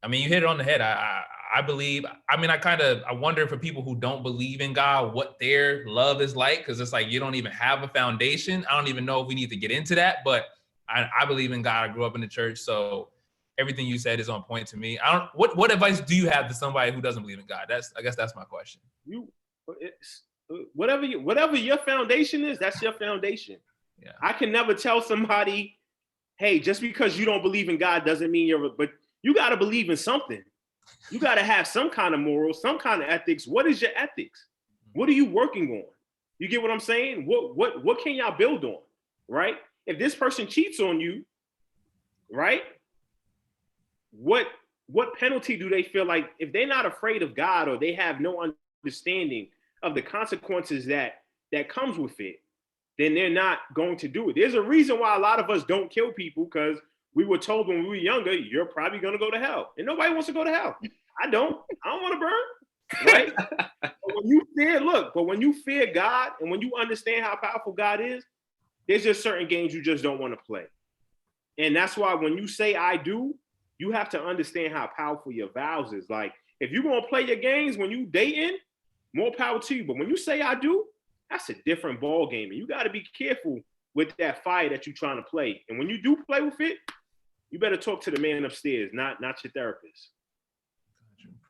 mean, you hit it on the head. I believe. I mean, I wonder for people who don't believe in God, what their love is like, because it's like you don't even have a foundation. I don't even know if we need to get into that, but I believe in God. I grew up in the church, so everything you said is on point to me. What advice do you have to somebody who doesn't believe in God? I guess that's my question. Whatever your foundation is, that's your foundation. Yeah. I can never tell somebody, hey, just because you don't believe in God doesn't mean but you got to believe in something. You got to have some kind of morals, some kind of ethics. What is your ethics? What are you working on? You get what I'm saying? What can y'all build on, right? If this person cheats on you, right? What penalty do they feel like, if they're not afraid of God, or they have no understanding of the consequences that comes with it, then they're not going to do it. There's a reason why a lot of us don't kill people, because we were told when we were younger, you're probably going to go to hell. And nobody wants to go to hell. I don't want to burn, right? But when you fear God, and when you understand how powerful God is, there's just certain games you just don't want to play. And that's why when you say I do, you have to understand how powerful your vows is. Like, if you're going to play your games when you dating, more power to you. But when you say I do, that's a different ball game. And you got to be careful with that fire that you're trying to play. And when you do play with it, you better talk to the man upstairs, not your therapist.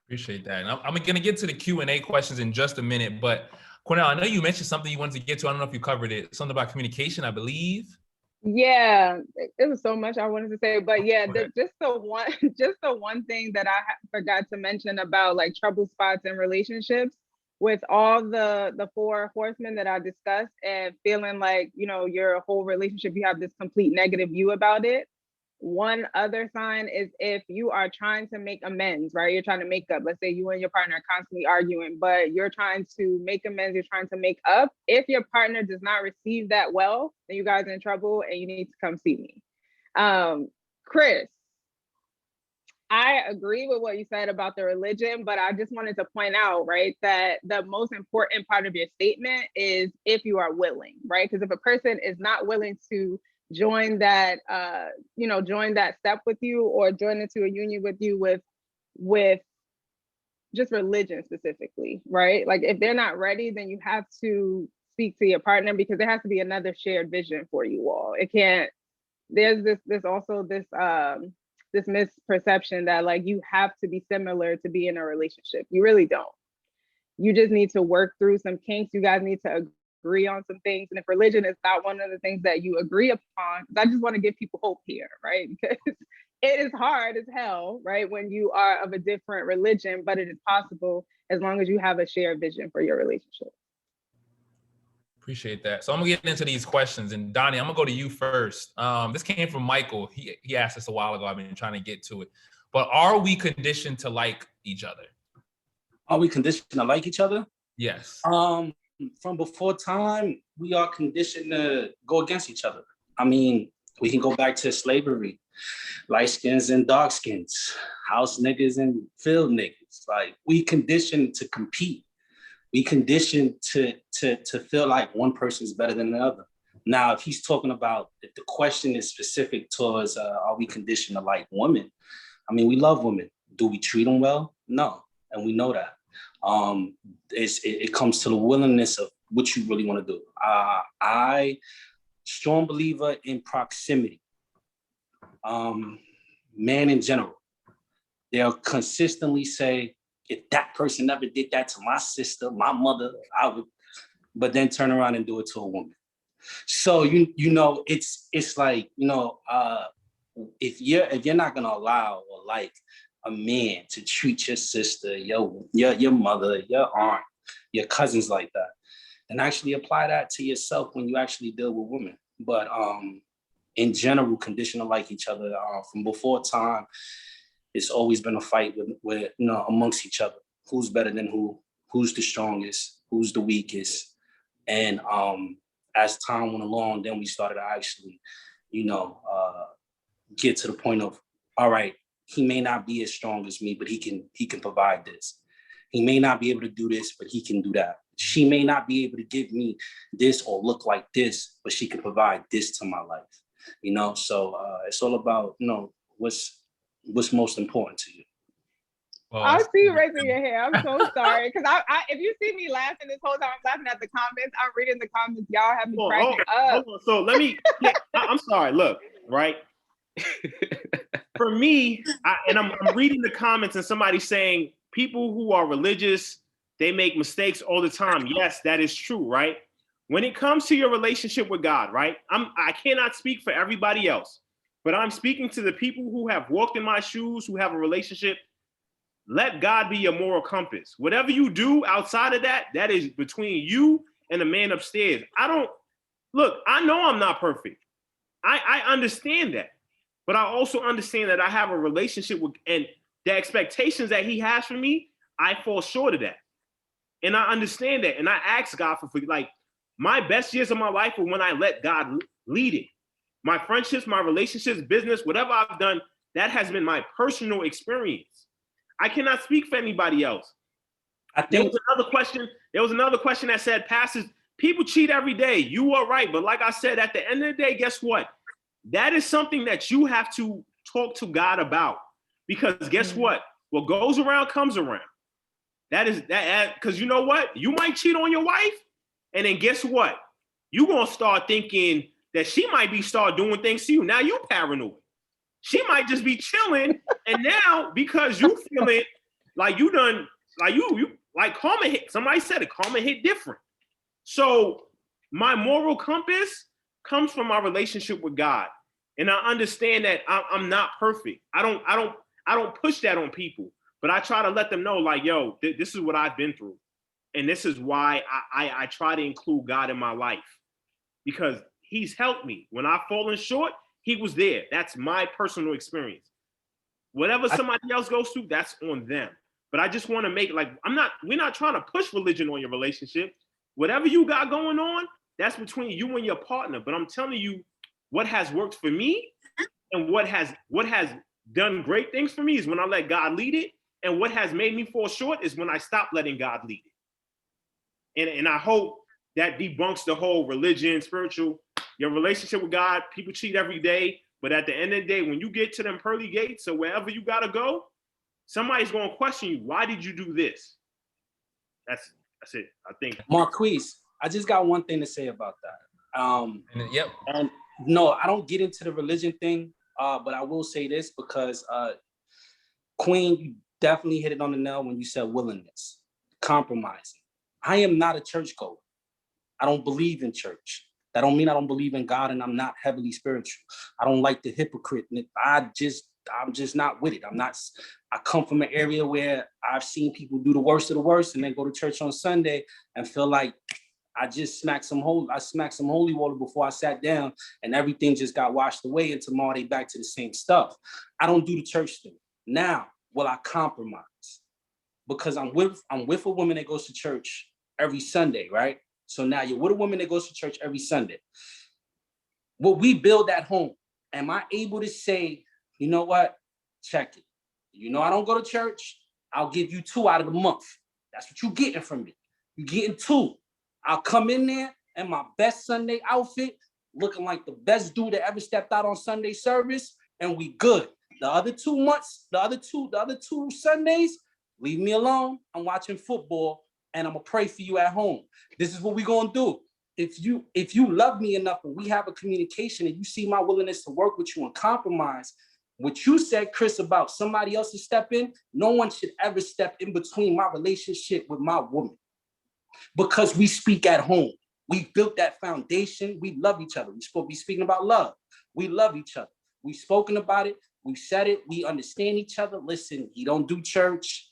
Appreciate that. And I'm going to get to the Q&A questions in just a minute. But Cornell, I know you mentioned something you wanted to get to. I don't know if you covered it. Something about communication, I believe. Yeah, it was so much I wanted to say, but yeah, just the one thing that I forgot to mention about like trouble spots in relationships, with all the 4 horsemen that I discussed, and feeling like, your whole relationship, you have this complete negative view about it. One other sign is if you are trying to make amends, right? You're trying to make up. Let's say you and your partner are constantly arguing, but you're trying to make amends. You're trying to make up. If your partner does not receive that well, then you guys are in trouble and you need to come see me. Chris, I agree with what you said about the religion, but I just wanted to point out, right, that the most important part of your statement is if you are willing, right? Because if a person is not willing to join that, join that step with you, or join into a union with you with with just religion specifically, right? Like if they're not ready, then you have to speak to your partner, because there has to be another shared vision for you all. It can't, there's also this misperception that like you have to be similar to be in a relationship. You really don't. You just need to work through some kinks. You guys need to agree on some things. And if religion is not one of the things that you agree upon, I just want to give people hope here, right? Because it is hard as hell, right? When you are of a different religion, but it is possible as long as you have a shared vision for your relationship. Appreciate that. So I'm gonna get into these questions, and Donnie, I'm gonna go to you first. This came from Michael. He asked this a while ago. I've been trying to get to it, but are we conditioned to like each other? Are we conditioned to like each other? Yes. From before time, we are conditioned to go against each other. I mean, we can go back to slavery, light skins and dark skins, house niggas and field niggas. Like we conditioned to compete. We conditioned to feel like one person is better than the other. Now, if he's talking about, if the question is specific towards, are we conditioned to like women? I mean, we love women. Do we treat them well? No, and we know that. It comes to the willingness of what you really want to do. I strong believer in proximity. Men in general, they'll consistently say, if that person never did that to my sister, my mother, I would, but then turn around and do it to a woman. So you know, it's like, you know, if you're not gonna allow or like a man to treat your sister, your mother, your aunt, your cousins like that, then actually apply that to yourself when you actually deal with women. But in general, condition to like each other from before time. It's always been a fight with you know, amongst each other. Who's better than who's the strongest, who's the weakest. And as time went along, then we started to actually, you know, get to the point of, all right, he may not be as strong as me, but he can provide this. He may not be able to do this, but he can do that. She may not be able to give me this or look like this, but she can provide this to my life. You know, so it's all about, you know, what's most important to you. Well, I see you raising your hand. I'm so sorry. Because I if you see me laughing this whole time, I'm laughing at the comments. I'm reading the comments. Y'all have me cracking up. So let me, I'm sorry, look, right? For me, I'm reading the comments and somebody saying people who are religious, they make mistakes all the time. Yes, that is true, right? When it comes to your relationship with God, right? I cannot speak for everybody else, but I'm speaking to the people who have walked in my shoes, who have a relationship. Let God be your moral compass. Whatever you do outside of that, that is between you and the man upstairs. I know I'm not perfect. I understand that. But I also understand that I have a relationship with, and the expectations that he has for me, I fall short of that. And I understand that. And I ask God for, like, my best years of my life were when I let God lead it. My friendships, my relationships, business, whatever I've done, that has been my personal experience. I cannot speak for anybody else. There was another question that said, pastors, people cheat every day. You are right. But like I said, at the end of the day, guess what? That is something that you have to talk to God about. Because guess what? What goes around comes around. That is that, because you know what? You might cheat on your wife. And then guess what? You're going to start thinking that she might start doing things to you. Now you paranoid. She might just be chilling. And now, because you feeling like you done, like you like karma hit. Somebody said it, karma hit different. So my moral compass comes from my relationship with God. And I understand that I'm not perfect. I don't push that on people, but I try to let them know, like, yo, this is what I've been through. And this is why I try to include God in my life, because he's helped me. When I've fallen short, he was there. That's my personal experience. Whatever somebody else goes through, that's on them. But I just want to make, like, we're not trying to push religion on your relationship. Whatever you got going on, that's between you and your partner. But I'm telling you, what has worked for me and what has done great things for me is when I let God lead it. And what has made me fall short is when I stop letting God lead it. And I hope that debunks the whole religion, spiritual, your relationship with God. People cheat every day. But at the end of the day, when you get to them pearly gates or wherever you got to go, somebody's going to question you. Why did you do this? That's it. I think. Marquise, I just got one thing to say about that. Yep. And no, I don't get into the religion thing, but I will say this because Queen, you definitely hit it on the nail when you said willingness, compromising. I am not a churchgoer. I don't believe in church. That don't mean I don't believe in God and I'm not heavily spiritual. I don't like the hypocrite. I'm just not with it. I come from an area where I've seen people do the worst of the worst and then go to church on Sunday and feel like I smacked some holy water before I sat down and everything just got washed away and tomorrow they back to the same stuff. I don't do the church thing. Now, will I compromise? Because I'm with a woman that goes to church every Sunday, right? So now you're with a woman that goes to church every Sunday. Will we build that home? Am I able to say, you know what? Check it. You know I don't go to church. I'll give you 2 out of the month. That's what you're getting from me. You're getting 2. I'll come in there in my best Sunday outfit, looking like the best dude that ever stepped out on Sunday service, and we good. The other 2 months, the other two Sundays, leave me alone. I'm watching football and I'm gonna pray for you at home. This is what we're gonna do. If you love me enough and we have a communication and you see my willingness to work with you and compromise, what you said, Chris, about somebody else to step in, no one should ever step in between my relationship with my woman. Because we speak at home. We built that foundation. We love each other. We're supposed to be speaking about love. We love each other. We've spoken about it. We said it. We understand each other. Listen, he don't do church,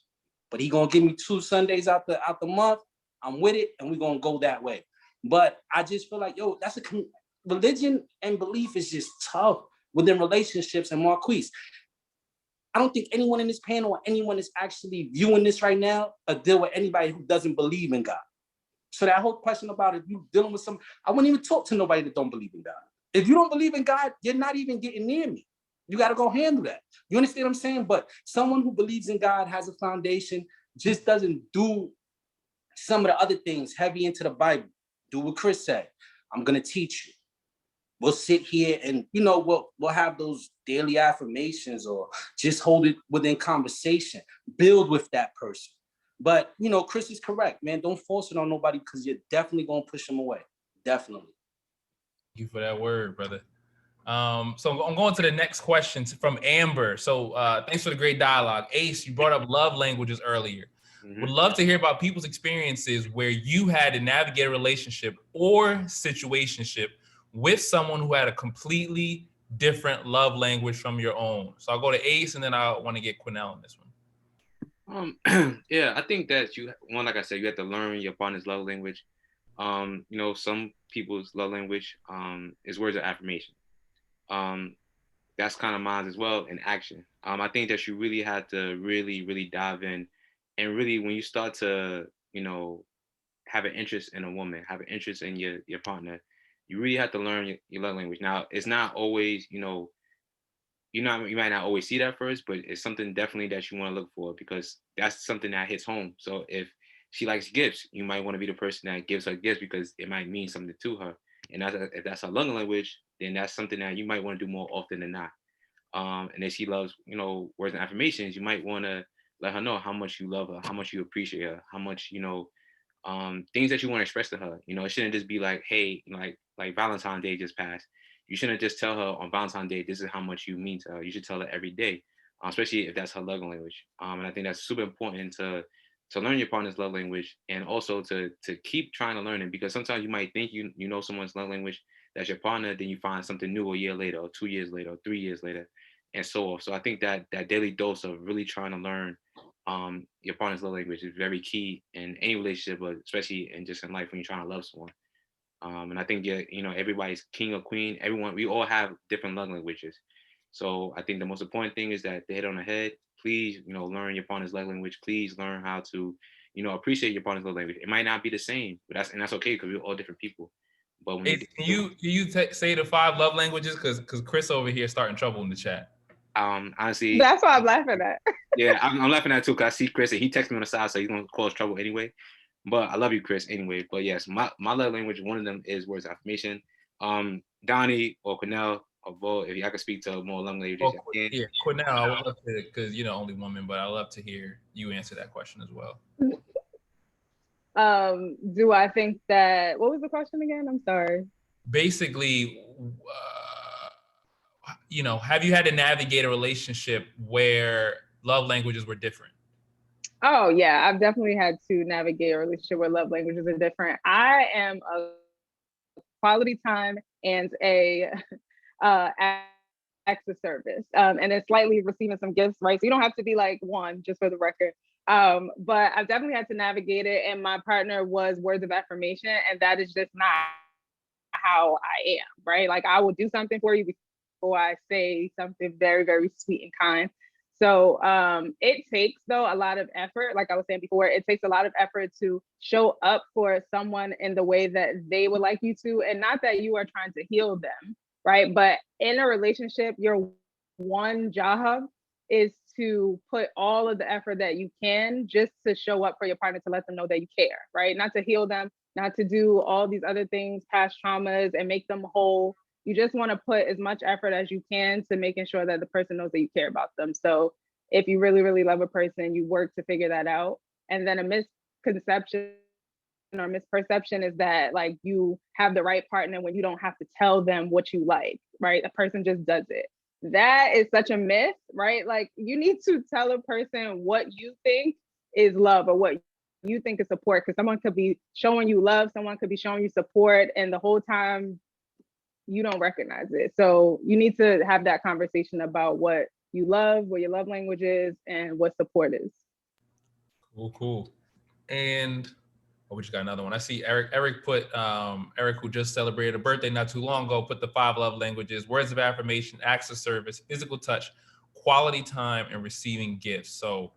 but he gonna give me 2 Sundays out the month. I'm with it, and we're gonna go that way. But I just feel like, yo, religion and belief is just tough within relationships. And Marquise, I don't think anyone in this panel or anyone is actually viewing this right now deal with anybody who doesn't believe in God. So that whole question about if you dealing with I wouldn't even talk to nobody that don't believe in God. If you don't believe in God, you're not even getting near me. You got to go handle that. You understand what I'm saying? But someone who believes in God, has a foundation, just doesn't do some of the other things heavy into the Bible. Do what Chris said. I'm going to teach you. We'll sit here and, we'll have those daily affirmations or just hold it within conversation, build with that person. But, Chris is correct, man. Don't force it on nobody because you're definitely going to push them away. Definitely. Thank you for that word, brother. So I'm going to the next question from Amber. So thanks for the great dialogue. Ace, you brought up love languages earlier. Mm-hmm. Would love to hear about people's experiences where you had to navigate a relationship or situationship with someone who had a completely different love language from your own. So I'll go to Ace and then I want to get Quinnell on this one. Yeah, I think that like I said, you have to learn your partner's love language. Some people's love language is words of affirmation. That's kind of mine as well in action. I think that you really have to really dive in, and really when you start to have an interest in a woman, have an interest in your partner, you really have to learn your love language. Now it's not always you might not always see that first, but it's something definitely that you want to look for because that's something that hits home. So if she likes gifts, you might want to be the person that gives her gifts because it might mean something to her. And if that's her love language, then that's something that you might want to do more often than not. And if she loves, words and affirmations, you might want to let her know how much you love her, how much you appreciate her, how much, things that you want to express to her. It shouldn't just be like, hey, like Valentine's Day just passed. You shouldn't just tell her on Valentine's Day, this is how much you mean to her. You should tell her every day, especially if that's her love language. And I think that's super important to learn your partner's love language and also to keep trying to learn it, because sometimes you might think you know someone's love language, that's your partner, then you find something new a year later or 2 years later or 3 years later and so on. So I think that daily dose of really trying to learn your partner's love language is very key in any relationship, but especially in life when you're trying to love someone. And I think everybody's king or queen. We all have different love languages. So I think the most important thing is that they hit on the head. Please, learn your partner's love language. Please learn how to, appreciate your partner's love language. It might not be the same, but that's okay because we're all different people. But when can you say the 5 love languages? Because Chris over here starting trouble in the chat. Honestly, that's why I'm laughing at. Yeah, I'm laughing at it too because I see Chris and he texted me on the side, so he's gonna cause trouble anyway. But I love you, Chris, anyway. But yes, my love language, one of them is words of affirmation. Donnie or Quinnell, vote. If I could speak to more love languages, Well, I can. yeah, Cornell, I would love to, because you're the only woman, but I'd love to hear you answer that question as well. Do I think that, what was the question again? I'm sorry. Basically, have you had to navigate a relationship where love languages were different? Oh yeah, I've definitely had to navigate a relationship where love languages are different. I am a quality time and a acts of service, and it's slightly receiving some gifts, right? So you don't have to be like one, just for the record. But I've definitely had to navigate it, and my partner was words of affirmation, and that is just not how I am, right? Like I will do something for you before I say something very, very sweet and kind. So it takes though a lot of effort. Like I was saying before, it takes a lot of effort to show up for someone in the way that they would like you to, and not that you are trying to heal them, right? But in a relationship, your one job is to put all of the effort that you can just to show up for your partner, to let them know that you care, right? Not to heal them, not to do all these other things, past traumas, and make them whole. You just want to put as much effort as you can to making sure that the person knows that you care about them. So if you really, really love a person, you work to figure that out. And then a misconception or misperception is that like you have the right partner when you don't have to tell them what you like, right? A person just does it. That is such a myth, right? Like you need to tell a person what you think is love or what you think is support, because someone could be showing you love, someone could be showing you support, and the whole time you don't recognize it. So you need to have that conversation about what you love, what your love language is, and what support is. Cool. And we just got another one. I see Eric put, Eric, who just celebrated a birthday not too long ago, put the 5 love languages: words of affirmation, acts of service, physical touch, quality time, and receiving gifts. So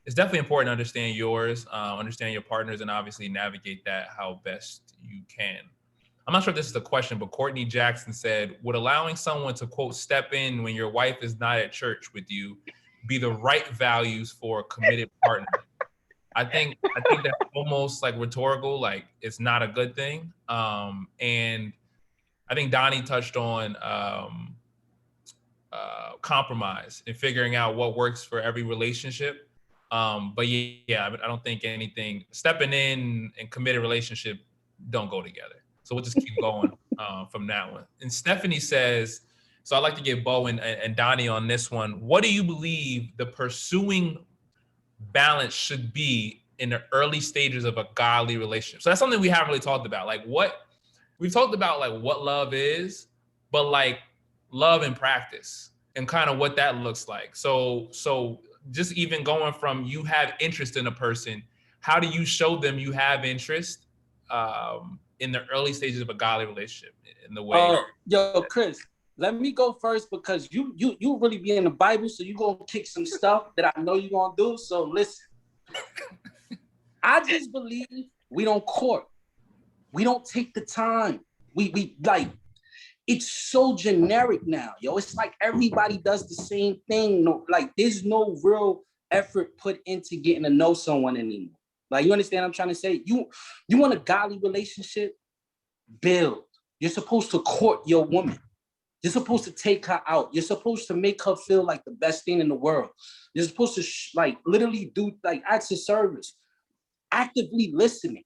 it's definitely important to understand yours, understand your partners, and obviously navigate that how best you can. I'm not sure if this is a question, but Courtney Jackson said, would allowing someone to, quote, step in when your wife is not at church with you be the right values for a committed partner? I think that's almost like rhetorical, like it's not a good thing. And I think Donnie touched on compromise and figuring out what works for every relationship. But yeah, I don't think anything, stepping in and committed relationship don't go together. So we'll just keep going from that one. And Stephanie says, so I'd like to get Bo and Donnie on this one. What do you believe the pursuing balance should be in the early stages of a godly relationship? So that's something we haven't really talked about. Like we've talked about like what love is, but like love in practice and kind of what that looks like. So just even going from you have interest in a person, how do you show them you have interest in the early stages of a godly relationship in the way? Yo, Chris, let me go first because you really be in the Bible, so you're gonna kick some stuff that I know you're gonna do. So listen, I just believe we don't court. We don't take the time. We like, it's so generic now, yo. It's like everybody does the same thing. No, like there's no real effort put into getting to know someone anymore. Like, you understand what I'm trying to say? You want a godly relationship? Build. You're supposed to court your woman. You're supposed to take her out. You're supposed to make her feel like the best thing in the world. You're supposed to like literally do like acts of service. Actively listening.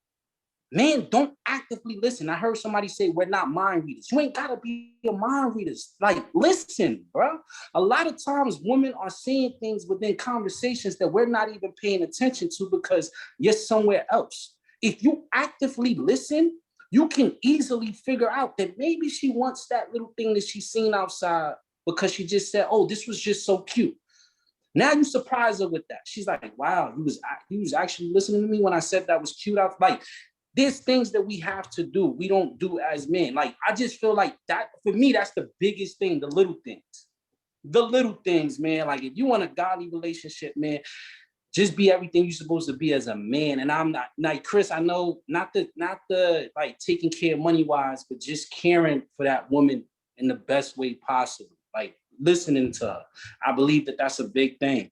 Man, don't actively listen. I heard somebody say we're not mind readers. You ain't gotta be a mind readers. Like, listen, bro. A lot of times women are saying things within conversations that we're not even paying attention to because you're somewhere else. If you actively listen, you can easily figure out that maybe she wants that little thing that she's seen outside because she just said, oh, this was just so cute. Now you surprise her with that. She's like, wow, he was actually listening to me when I said that was cute. I was like, there's things that we have to do. We don't do as men. Like, I just feel like that, for me, that's the biggest thing, the little things. The little things, man. Like, if you want a godly relationship, man, just be everything you're supposed to be as a man. And I'm not, like, Chris, I know, not the like taking care money-wise, but just caring for that woman in the best way possible. Like, listening to her. I believe that that's a big thing.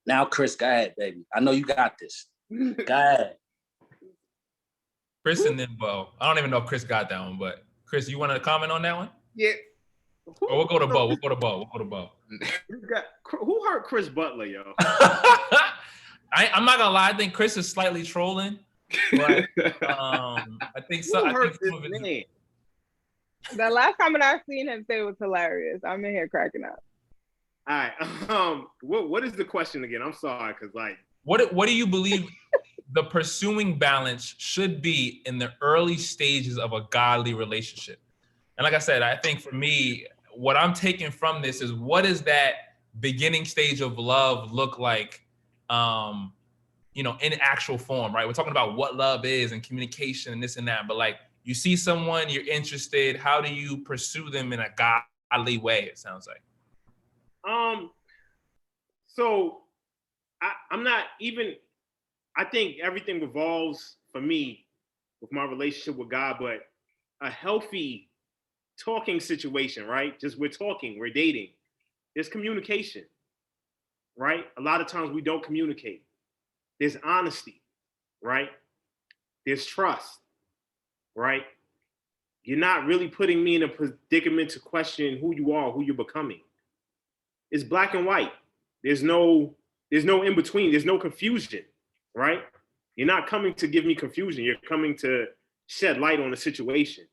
Now, Chris, go ahead, baby. I know you got this. Go ahead. Chris and then Bo. I don't even know if Chris got that one, but Chris, you want to comment on that one? Yeah. We'll go to Bo. Who hurt Chris Butler, yo? I'm not gonna lie. I think Chris is slightly trolling, but I think so. Who I hurt think this some of it. man? The last time that I've seen him say it was hilarious. I'm in here cracking up. All right. What is the question again? I'm sorry, cause like. What do you believe the pursuing balance should be in the early stages of a godly relationship? And like I said, I think for me, what I'm taking from this is what does that beginning stage of love look like, in actual form, right? We're talking about what love is and communication and this and that, but like you see someone, you're interested, how do you pursue them in a godly way, it sounds like? So I'm not even, I think everything revolves for me with my relationship with God, but a healthy talking situation, right? Just we're talking, we're dating. There's communication, right? A lot of times we don't communicate. There's honesty, right? There's trust, right? You're not really putting me in a predicament to question who you are, who you're becoming. It's black and white. There's no in between. There's no confusion, right? You're not coming to give me confusion. You're coming to shed light on the situation.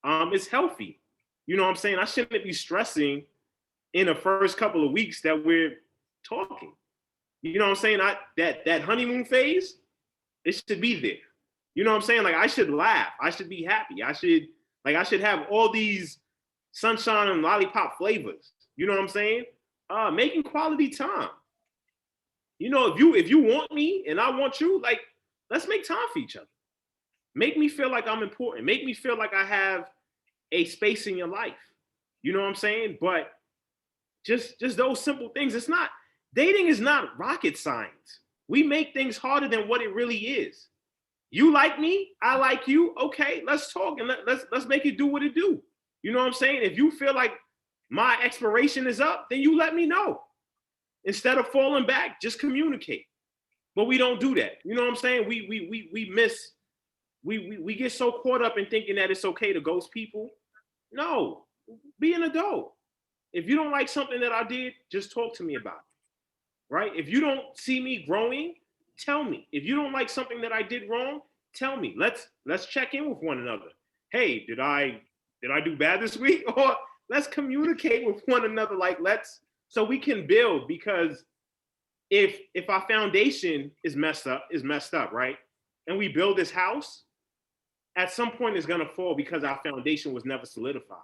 It's healthy. You know what I'm saying? I shouldn't be stressing in the first couple of weeks that we're talking. You know what I'm saying? That honeymoon phase, it should be there. You know what I'm saying? Like I should laugh. I should be happy. I should have all these sunshine and lollipop flavors. You know what I'm saying? Making quality time. You know, if you want me and I want you, like, let's make time for each other. Make me feel like I'm important. Make me feel like I have a space in your life. You know what I'm saying? But just those simple things. Dating is not rocket science. We make things harder than what it really is. You like me, I like you. Okay, let's talk and let's make it do what it do. You know what I'm saying? If you feel like my expiration is up, then you let me know. Instead of falling back, just communicate. But we don't do that. You know what I'm saying? We get so caught up in thinking that it's okay to ghost people. No, be an adult. If you don't like something that I did, just talk to me about it. Right? If you don't see me growing, tell me. If you don't like something that I did wrong, tell me. Let's check in with one another. Hey, did I do bad this week? Or let's communicate with one another. Like so we can build, because if our foundation is messed up, right? And we build this house, at some point it's gonna fall because our foundation was never solidified.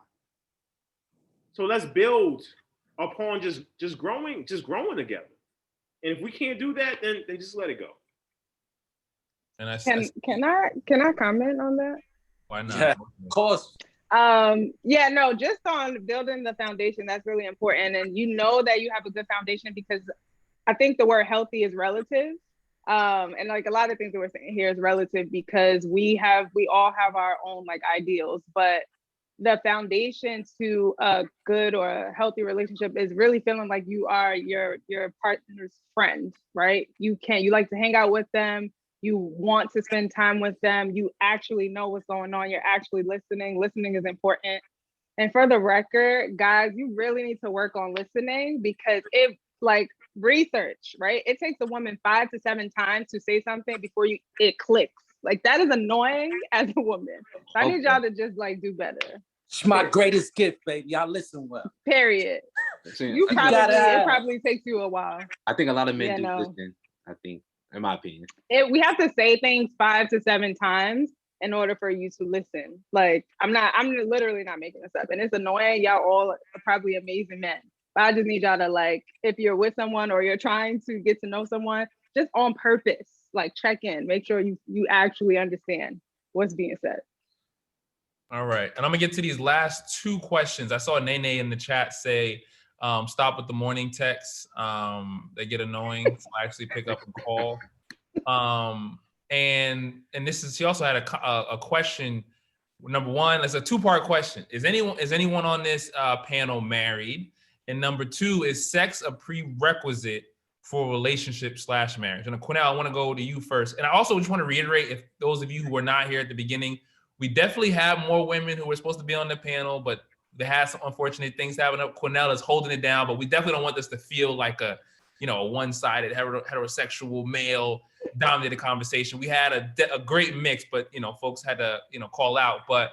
So let's build upon just growing together. And if we can't do that, then just let it go. And can I comment on that? Why not? Yeah, of course. Just on building the foundation, that's really important. And you know that you have a good foundation because I think the word healthy is relative. And like a lot of things that we're saying here is relative because we all have our own like ideals, but the foundation to a good or a healthy relationship is really feeling like you are your partner's friend, right? You like to hang out with them. You want to spend time with them. You actually know what's going on. You're actually listening. Listening is important. And for the record, guys, you really need to work on listening because like research, right? It takes a woman 5 to 7 times to say something before it clicks. Like that is annoying as a woman. So I need y'all to just like do better. It's my greatest gift, baby. Y'all listen well. Period. It probably takes you a while. I think a lot of men do listen. I think, in my opinion, we have to say things 5 to 7 times in order for you to listen. Like I'm literally not making this up, and it's annoying. Y'all all are probably amazing men, but I just need y'all to like, if you're with someone or you're trying to get to know someone, just on purpose, like check in, make sure you actually understand what's being said. All right. And I'm going to get to these last 2 questions. I saw Nene in the chat say, stop with the morning texts. They get annoying. So I actually pick up and call. And she also had a question. Number 1, it's a 2-part question. Is anyone on this panel married? And number 2, is sex a prerequisite for relationship/marriage? And Quinnell, I want to go to you first. And I also just want to reiterate, if those of you who were not here at the beginning, we definitely have more women who were supposed to be on the panel, but there has some unfortunate things happening up. Cornell is holding it down, but we definitely don't want this to feel like a one-sided heterosexual male dominated conversation. We had a great mix, but folks had to call out. But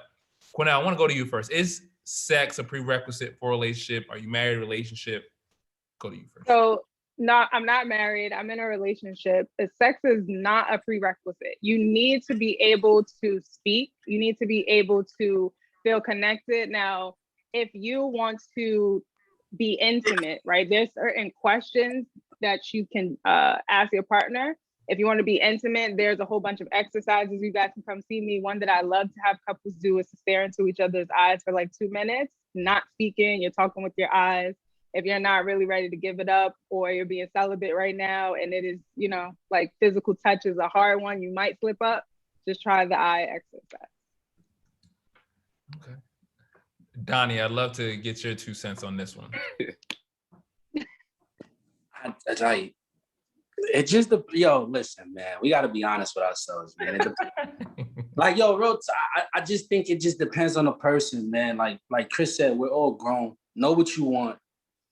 Cornell, I want to go to you first. Is sex a prerequisite for a relationship? Are you married? Relationship? Go to you first. So no, I'm not married. I'm in a relationship. Sex is not a prerequisite. You need to be able to speak. You need to be able to feel connected. Now, if you want to be intimate, right? There's certain questions that you can ask your partner. If you want to be intimate, there's a whole bunch of exercises. You guys can come see me. One that I love to have couples do is to stare into each other's eyes for like 2 minutes, not speaking. You're talking with your eyes. If you're not really ready to give it up, or you're being celibate right now and it is, like physical touch is a hard one, you might slip up, just try the eye exercise. Okay. Donnie, I'd love to get your 2 cents on this one. It just, listen, man, we got to be honest with ourselves, man. I just think it just depends on the person, man. Like Chris said, we're all grown. Know what you want.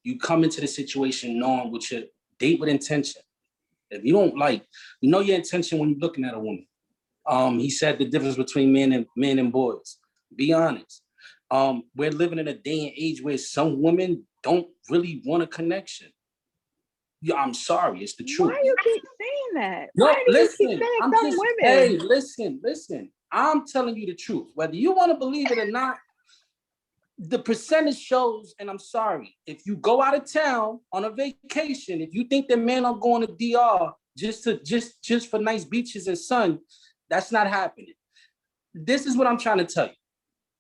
You come into the situation knowing what your date with intention. If you don't your intention when you're looking at a woman. He said the difference between men and boys. Be honest. We're living in a day and age where some women don't really want a connection. Yeah, I'm sorry, it's the truth. Why do you keep saying that? No, Why do listen, you keep saying I'm some just, women? hey, listen. I'm telling you the truth. Whether you want to believe it or not, the percentage shows, and I'm sorry, if you go out of town on a vacation, if you think that men are going to DR just for nice beaches and sun, that's not happening. This is what I'm trying to tell you.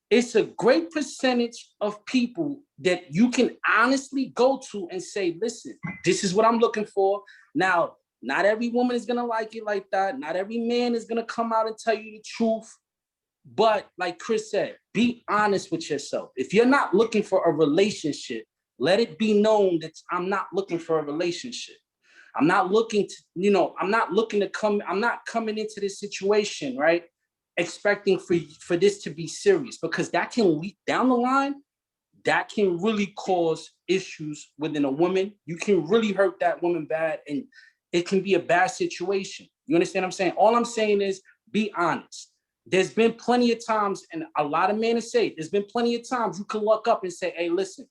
It's a great percentage of people that you can honestly go to and say, listen, this is what I'm looking for. Now, not every woman is going to like it like that. Not every man is going to come out and tell you the truth. But like Chris said, be honest with yourself. If you're not looking for a relationship, let it be known that I'm not looking for a relationship. I'm not looking to, I'm not coming into this situation, right, expecting for this to be serious, because that can leak down the line. That can really cause issues within a woman. You can really hurt that woman bad, and it can be a bad situation. You understand what I'm saying? All I'm saying is be honest. There's been plenty of times, and a lot of men say, there's been plenty of times you can look up and say, hey, listen,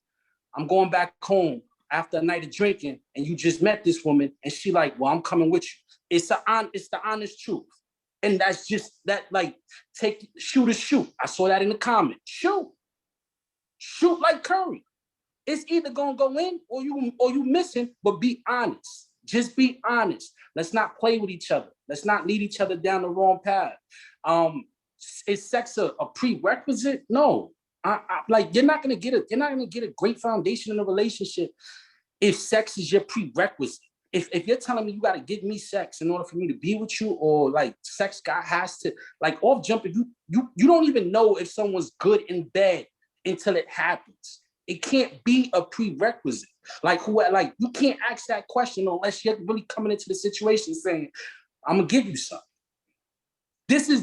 I'm going back home after a night of drinking, and you just met this woman, and she like, well, I'm coming with you. It's the honest truth. And that's just that, like, shoot. I saw that in the comment. Shoot like Curry. It's either gonna go in or you missing, but be honest. Just be honest. Let's not play with each other. Let's not lead each other down the wrong path. Is sex a prerequisite? No. You're not gonna get a great foundation in a relationship if sex is your prerequisite. If you're telling me you got to give me sex in order for me to be with you, or like sex guy has to, like, off jump, if you don't even know if someone's good in bed until it happens. It can't be a prerequisite. Like you can't ask that question unless you're really coming into the situation saying, I'm gonna give you something.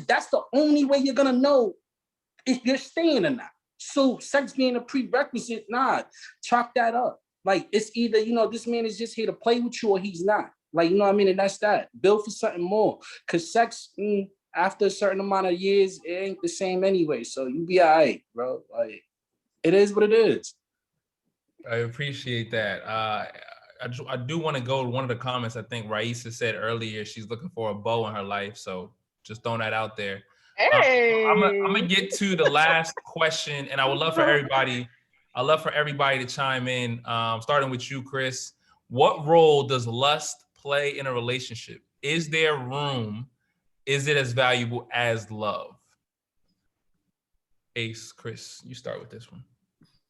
That's the only way you're gonna know if you're staying or not. So sex being a prerequisite, nah, chalk that up. Like, it's either, this man is just here to play with you or he's not. Like, you know what I mean? And that's that. Build for something more. Because sex, after a certain amount of years, it ain't the same anyway. So you be all right, bro. Like, it is what it is. I appreciate that. I do want to go to one of the comments. I think Raisa said earlier she's looking for a beau in her life. So just throwing that out there. Hey. I'm gonna get to the last question, and I would love for everybody to chime in, starting with you, Chris. What role does lust play in a relationship? Is there room? Is it as valuable as love? Ace, Chris, you start with this one.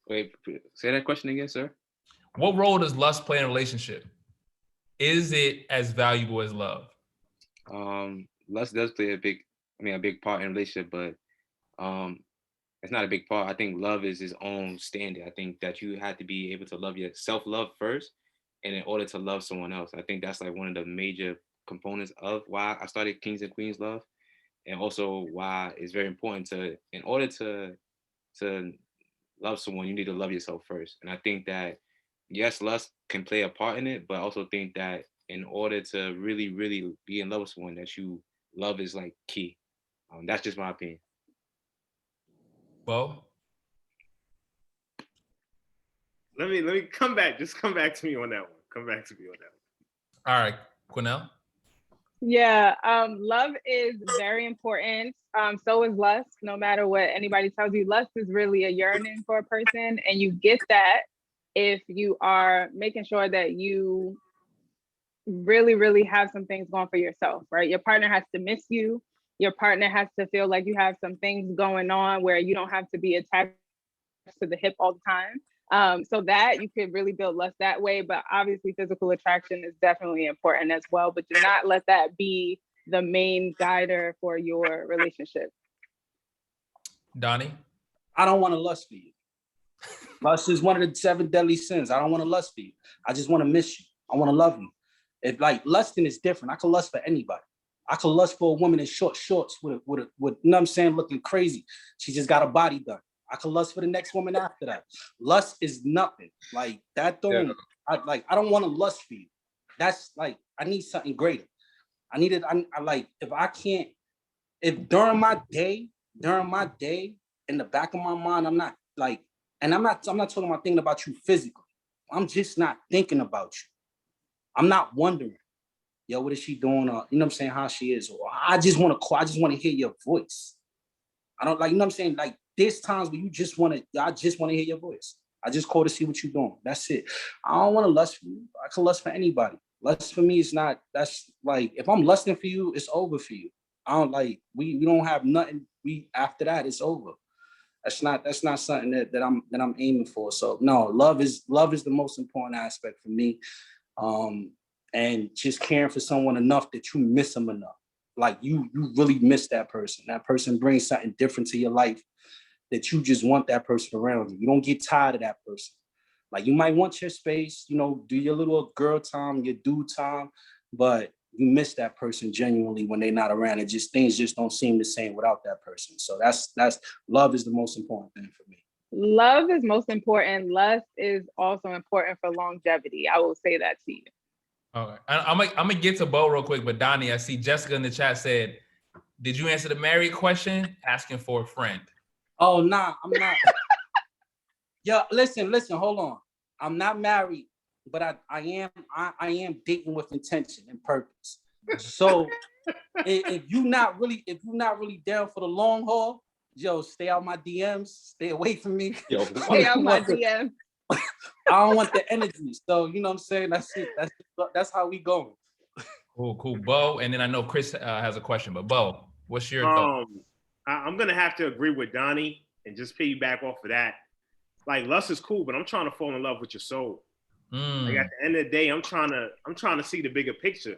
Wait, say that question again, sir. What role does lust play in a relationship? Is it as valuable as love? Lust does play a big part in a relationship, but it's not a big part. I think love is its own standard. I think that you have to be able to love your self-love first, and in order to love someone else. I think that's like one of the major components of why I started Kings and Queens Love, and also why it's very important in order to love someone, you need to love yourself first. And I think that, yes, lust can play a part in it, but I also think that in order to really, really be in love with someone, that you love is like key. That's just my opinion. Bo? Let me come back. Just come back to me on that one. Come back to me on that one. All right, Quinnell? Yeah, love is very important. So is lust. No matter what anybody tells you, lust is really a yearning for a person, and you get that if you are making sure that you really, really have some things going for yourself, right? Your partner has to miss you. Your partner has to feel like you have some things going on where you don't have to be attached to the hip all the time. So that you could really build lust that way, but obviously physical attraction is definitely important as well, but do not let that be the main guider for your relationship. Donnie? I don't want to lust for you. Lust is one of the 7 deadly sins. I don't want to lust for you. I just want to miss you. I want to love you. If like lusting is different, I can lust for anybody. I can lust for a woman in short shorts with you know what I'm saying, looking crazy. She just got a body done. I can lust for the next woman after that. Lust is nothing. Like that don't, yeah. I don't want to lust for you. That's like, I need something greater. I need it. I like, if during my day, in the back of my mind, I'm not like, and I'm not talking about thinking about you physically. I'm just not thinking about you. I'm not wondering, yo, what is she doing? Or, you know what I'm saying, how she is. Or I just want to call, I just want to hear your voice. I don't like, you know what I'm saying? Like there's times where I just want to hear your voice. I just call to see what you're doing. That's it. I don't want to lust for you. I can lust for anybody. Lust for me is not, that's like, if I'm lusting for you, it's over for you. I don't like, we don't have nothing. After that, it's over. That's not something that I'm aiming for. So no, love is the most important aspect for me. And just caring for someone enough that you miss them enough. Like you really miss that person. That person brings something different to your life that you just want that person around you. You don't get tired of that person. Like you might want your space, you know, do your little girl time, your dude time, but you miss that person genuinely when they're not around. Things just don't seem the same without that person. So that's love is the most important thing for me. Love is most important. Lust is also important for longevity. I will say that to you. Okay, I'm gonna get to Bo real quick, but Donnie, I see Jessica in the chat said, "Did you answer the married question? Asking for a friend." Oh nah, I'm not. Yeah, listen, hold on. I'm not married, but I am dating with intention and purpose. So if you're not really down for the long haul, yo, stay out my DMs, stay away from me. Yo, stay out my DMs. I don't want the energy. So you know what I'm saying? That's it. That's how we going. Cool. Bo, and then I know Chris has a question, but Bo, what's your thought? I'm gonna have to agree with Donnie and just piggyback off of that. Like lust is cool, but I'm trying to fall in love with your soul. Like at the end of the day, I'm trying to see the bigger picture.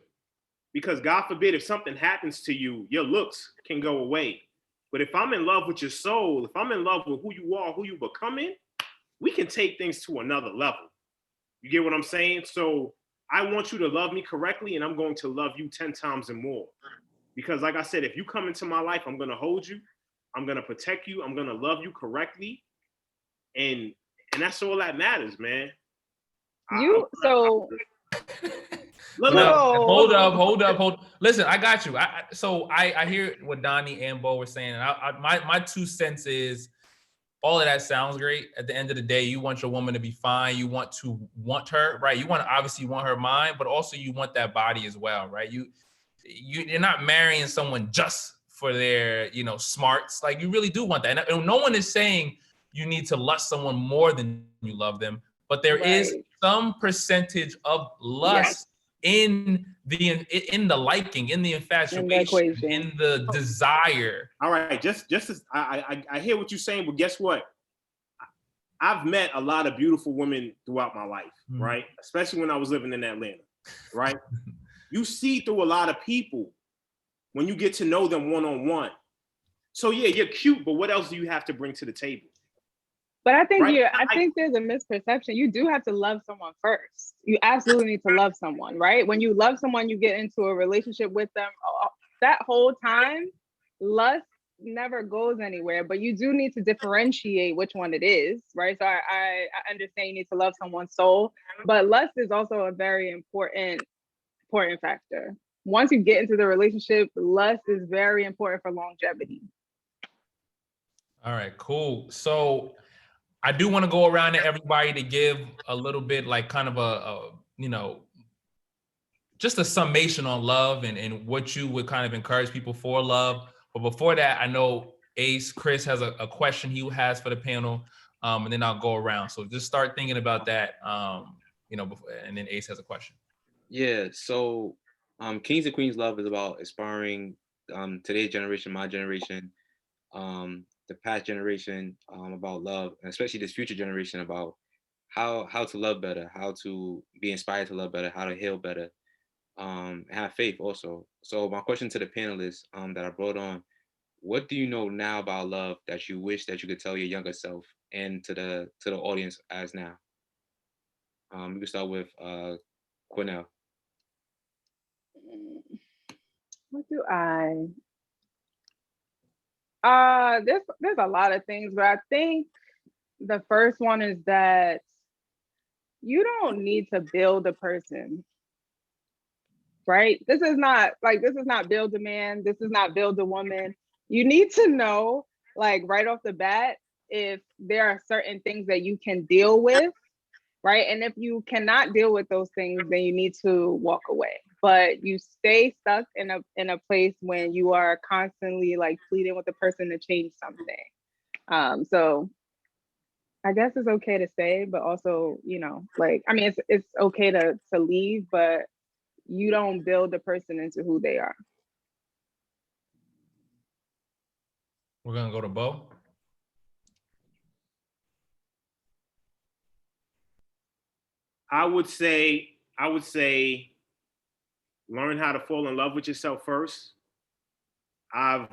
Because God forbid, if something happens to you, your looks can go away. But if I'm in love with your soul, if I'm in love with who you are, who you becoming, we can take things to another level. You get what I'm saying? So I want you to love me correctly, and I'm going to love you 10 times and more. Because like I said, if you come into my life, I'm going to hold you. I'm going to protect you. I'm going to love you correctly. And that's all that matters, man. Hold up. Listen, I got you. I hear what Donnie and Bo were saying. And my 2 cents is, all of that sounds great. At the end of the day, you want your woman to be fine. You want her, right? You obviously want her mind, but also you want that body as well, right? You're not marrying someone just for their, smarts. Like you really do want that. And no one is saying you need to lust someone more than you love them, but there is some percentage of lust in the liking, in the infatuation, in the desire. All right, just as I hear what you're saying, but guess what? I've met a lot of beautiful women throughout my life, right? Especially when I was living in Atlanta, right? You see through a lot of people when you get to know them one-on-one. So yeah, you're cute, but what else do you have to bring to the table? But I think I think there's a misperception. You do have to love someone first. You absolutely need to love someone, right? When you love someone, you get into a relationship with them. That whole time, lust never goes anywhere, but you do need to differentiate which one it is, right? So I understand you need to love someone's soul, but lust is also a very important factor. Once you get into the relationship, lust is very important for longevity. All right, cool. So I do want to go around to everybody to give a little bit like kind of a just a summation on love and what you would kind of encourage people for love. But before that, I know Ace, Chris has a question he has for the panel, and then I'll go around. So just start thinking about that, before, and then Ace has a question. Yeah, so Kings and Queens Love is about inspiring today's generation, my generation, the past generation about love, and especially this future generation about how to love better, how to be inspired to love better, how to heal better, and have faith also. So my question to the panelists that I brought on, what do you know now about love that you wish that you could tell your younger self and to the audience as now? We can start with Cornell. What do I? There's a lot of things, but I think the first one is that you don't need to build a person, right? This is not build a man. This is not build a woman. You need to know, like right off the bat, if there are certain things that you can deal with, right? And if you cannot deal with those things, then you need to walk away. But you stay stuck in a place when you are constantly like pleading with the person to change something. So I guess it's okay to stay, but also, it's okay to leave, but you don't build a person into who they are. We're gonna go to Bo. I would say learn how to fall in love with yourself first. I've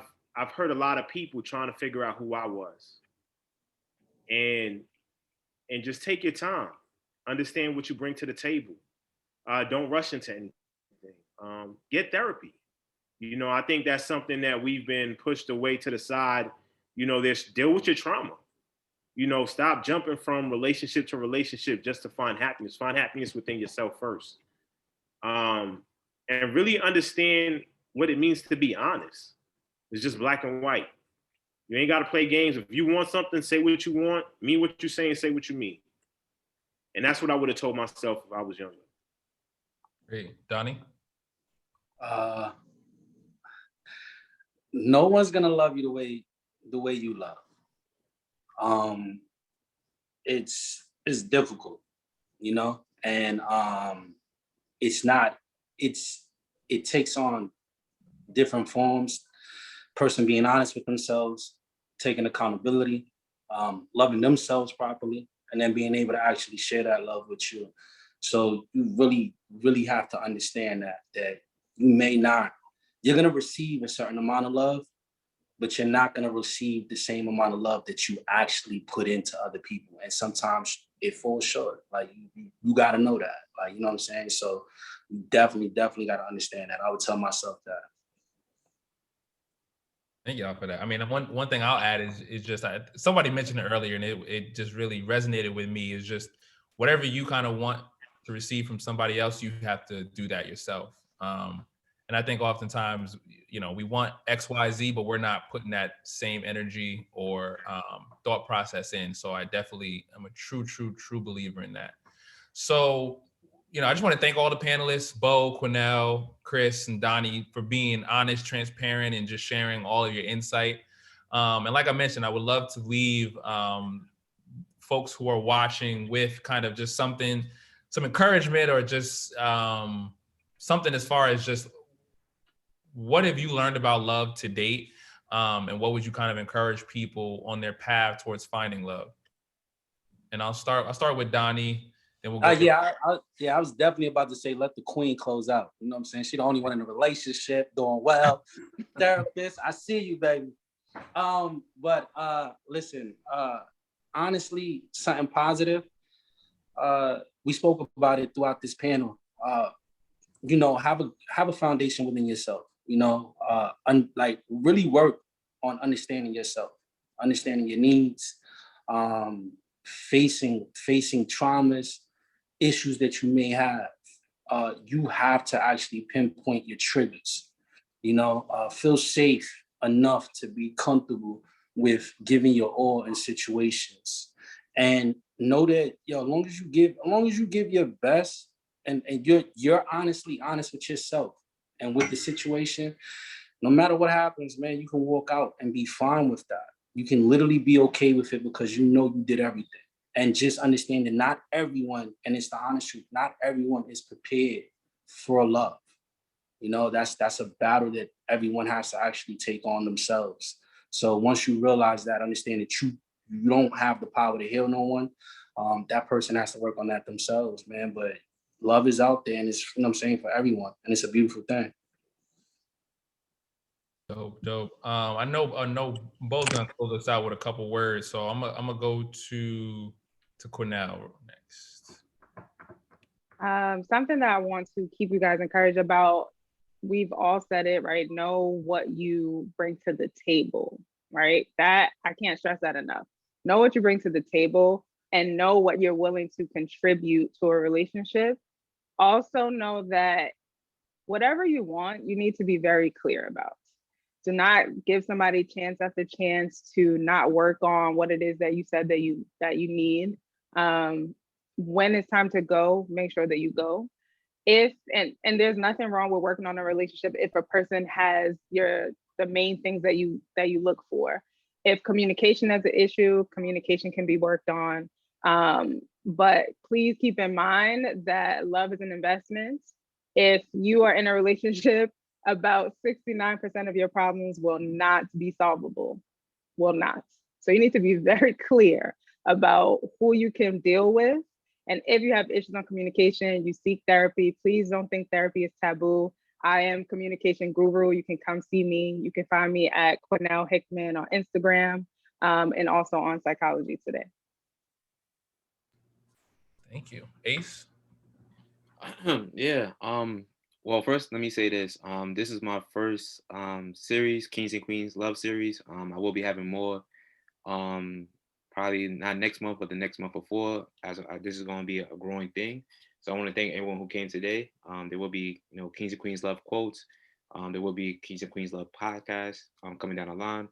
heard a lot of people trying to figure out who I was. And just take your time. Understand what you bring to the table. Don't rush into anything. Get therapy. I think that's something that we've been pushed away to the side. Deal with your trauma. Stop jumping from relationship to relationship just to find happiness. Find happiness within yourself first. And really understand what it means to be honest. It's just black and white. You ain't got to play games. If you want something, say what you want, mean what you say, and say what you mean. And that's what I would have told myself if I was younger. Great. Donnie? No one's gonna love you the way you love. It's difficult, and it takes on different forms. Person being honest with themselves, taking accountability, loving themselves properly, and then being able to actually share that love with you. So you really, really have to understand that you're gonna receive a certain amount of love, but you're not gonna receive the same amount of love that you actually put into other people. And sometimes it falls short. Like you gotta know that. Like, you know what I'm saying? So you definitely gotta understand that. I would tell myself that. Thank y'all for that. I mean, one thing I'll add is just somebody mentioned it earlier, and it just really resonated with me. Is just whatever you kind of want to receive from somebody else, you have to do that yourself. And I think oftentimes, we want X, Y, Z, but we're not putting that same energy or thought process in. So I definitely am a true believer in that. So, I just want to thank all the panelists, Bo, Quinnell, Chris, and Donnie, for being honest, transparent, and just sharing all of your insight. And like I mentioned, I would love to leave folks who are watching with kind of just some encouragement, or just something as far as just what have you learned about love to date, and what would you kind of encourage people on their path towards finding love? And I'll start with Donnie. Then we'll go. I was definitely about to say, let the queen close out. You know what I'm saying? She the only one in a relationship, doing well. Therapist, I see you, baby. But listen, honestly, something positive. We spoke about it throughout this panel. Have a foundation within yourself. Like really work on understanding yourself, understanding your needs, facing traumas, issues that you may have. You have to actually pinpoint your triggers. Feel safe enough to be comfortable with giving your all in situations, and know that as long as you give your best, and you're honestly honest with yourself and with the situation, no matter what happens, man, you can walk out and be fine with that. You can literally be okay with it because you know you did everything. And just understand that not everyone, and it's the honest truth, not everyone is prepared for love. That's a battle that everyone has to actually take on themselves. So once you realize that, understand that you don't have the power to heal no one. That person has to work on that themselves, man. But love is out there, and it's, you know what I'm saying, for everyone, and it's a beautiful thing. Dope. I know both gonna close us out with a couple words, so I'm gonna go to Cornell next. Something that I want to keep you guys encouraged about, we've all said it, right? Know what you bring to the table, right? That, I can't stress that enough. Know what you bring to the table and know what you're willing to contribute to a relationship. Also know that whatever you want, you need to be very clear about. Do not give somebody chance after chance to not work on what it is that you said that you need. When it's time to go, make sure that you go. If and there's nothing wrong with working on a relationship if a person has the main things that you look for. If communication is an issue, communication can be worked on. But please keep in mind that love is an investment. If you are in a relationship, about 69% of your problems will not be solvable. Will not. So you need to be very clear about who you can deal with. And if you have issues on communication, you seek therapy. Please don't think therapy is taboo. I am communication guru. You can come see me. You can find me at Cornell Hickman on Instagram, and also on Psychology Today. Thank you. Ace? Yeah. Well, first, let me say this. This is my first series, Kings and Queens Love Series. I will be having more. Probably not next month, but the next month before. This is going to be a growing thing. So I want to thank everyone who came today. There will be, Kings and Queens Love quotes. There will be Kings and Queens Love podcast coming down the line,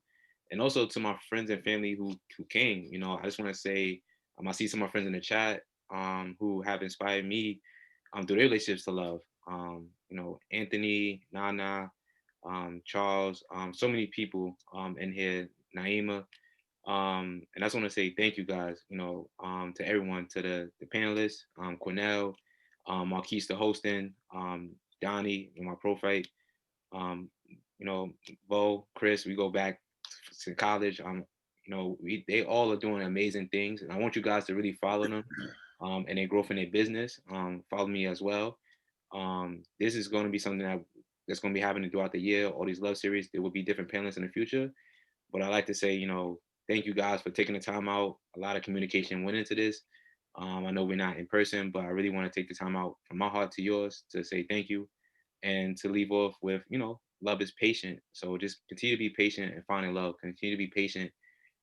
and also to my friends and family who came. I just want to say, I see some of my friends in the chat who have inspired me through their relationships to love. Anthony, Nana, Charles, so many people in here, Naima. And I just want to say thank you guys, to everyone, to the panelists, Cornell, Marquise, the hosting, Donnie, my pro fight, Bo, Chris, we go back to college. They all are doing amazing things, and I want you guys to really follow them, and their growth in their business. Follow me as well. This is going to be something that's going to be happening throughout the year. All these love series, there will be different panelists in the future, but I like to say, thank you guys for taking the time out. A lot of communication went into this. I know we're not in person, but I really want to take the time out from my heart to yours to say thank you, and to leave off with, love is patient. So just continue to be patient and finding love. Continue to be patient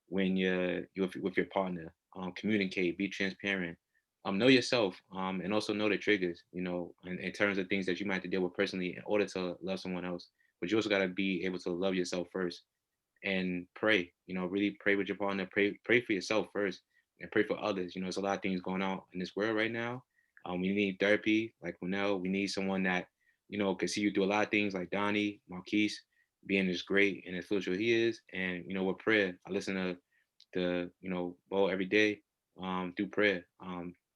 when you're with your partner. Communicate, be transparent. Know yourself, and also know the triggers, in terms of things that you might have to deal with personally in order to love someone else. But you also got to be able to love yourself first, and pray, really pray with your partner, pray for yourself first, and pray for others. There's a lot of things going on in this world right now. We need therapy, like Cornell. We need someone that, can see you do a lot of things, like Donnie, Marquise, being as great and as spiritual he is. And, with prayer, I listen to Bo every day, through prayer.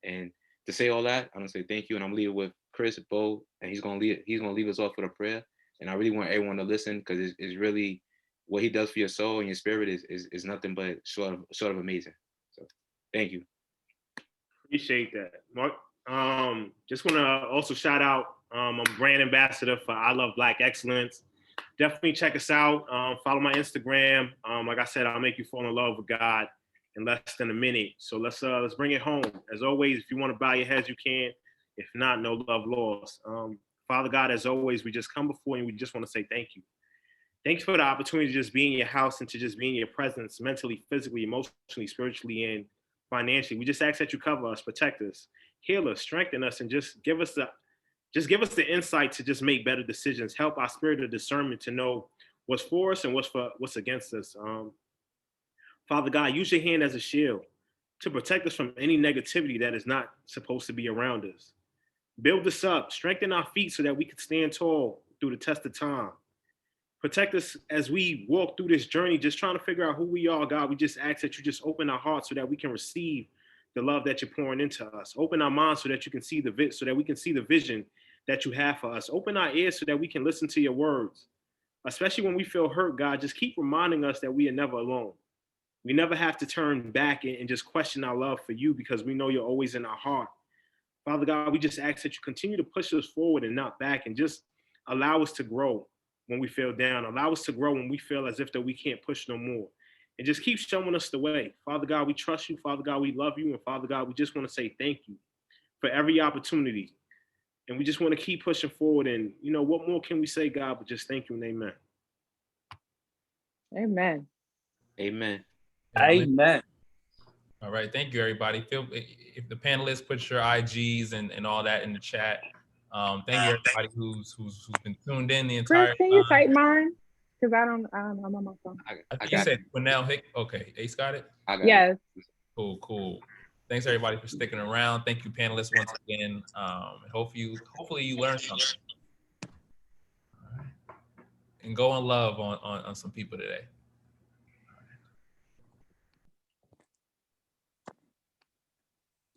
And to say all that, I'm gonna say thank you. And I'm leaving with Chris, Bo, and he's gonna leave us off with a prayer. And I really want everyone to listen, because it's really, what he does for your soul and your spirit is nothing but short of amazing. So thank you. Appreciate that, Mark. Just want to also shout out, I'm brand ambassador for I Love Black Excellence. Definitely check us out. Follow my Instagram. Like I said, I'll make you fall in love with God in less than a minute. So let's bring it home. As always, if you want to bow your heads, you can. If not, no love lost. Father God, as always, we just come before you and we just want to say thank you. Thanks for the opportunity to just be in your house and to just be in your presence mentally, physically, emotionally, spiritually, and financially. We just ask that you cover us, protect us, heal us, strengthen us, and just give us the insight to just make better decisions. Help our spirit of discernment to know what's for us and what's against us. Father God, use your hand as a shield to protect us from any negativity that is not supposed to be around us. Build us up, strengthen our feet so that we can stand tall through the test of time. Protect us as we walk through this journey, just trying to figure out who we are, God. We just ask that you just open our hearts so that we can receive the love that you're pouring into us. Open our minds so that you can see so that we can see the vision that you have for us. Open our ears so that we can listen to your words, especially when we feel hurt, God. Just keep reminding us that we are never alone. We never have to turn back and just question our love for you because we know you're always in our heart. Father God, we just ask that you continue to push us forward and not back, and just allow us to grow when we feel down. Allow us to grow when we feel as if that we can't push no more. And just keep showing us the way. Father God, we trust you. Father God, we love you. And Father God, we just want to say thank you for every opportunity. And we just want to keep pushing forward. And, you know, what more can we say, God, but just thank you and amen. Amen. Amen. Amen. All right, thank you, everybody. If the panelists put your IGs and all that in the chat. Thank you, everybody who's been tuned in the entire Chris, can you time. type mine? Because I'm on my phone. I think you said Quinnell Hick. Okay, Ace got it? I got Yes. it. Cool. Thanks, everybody, for sticking around. Thank you, panelists, once again. Hopefully you learned something. All right. And go in love on some people today.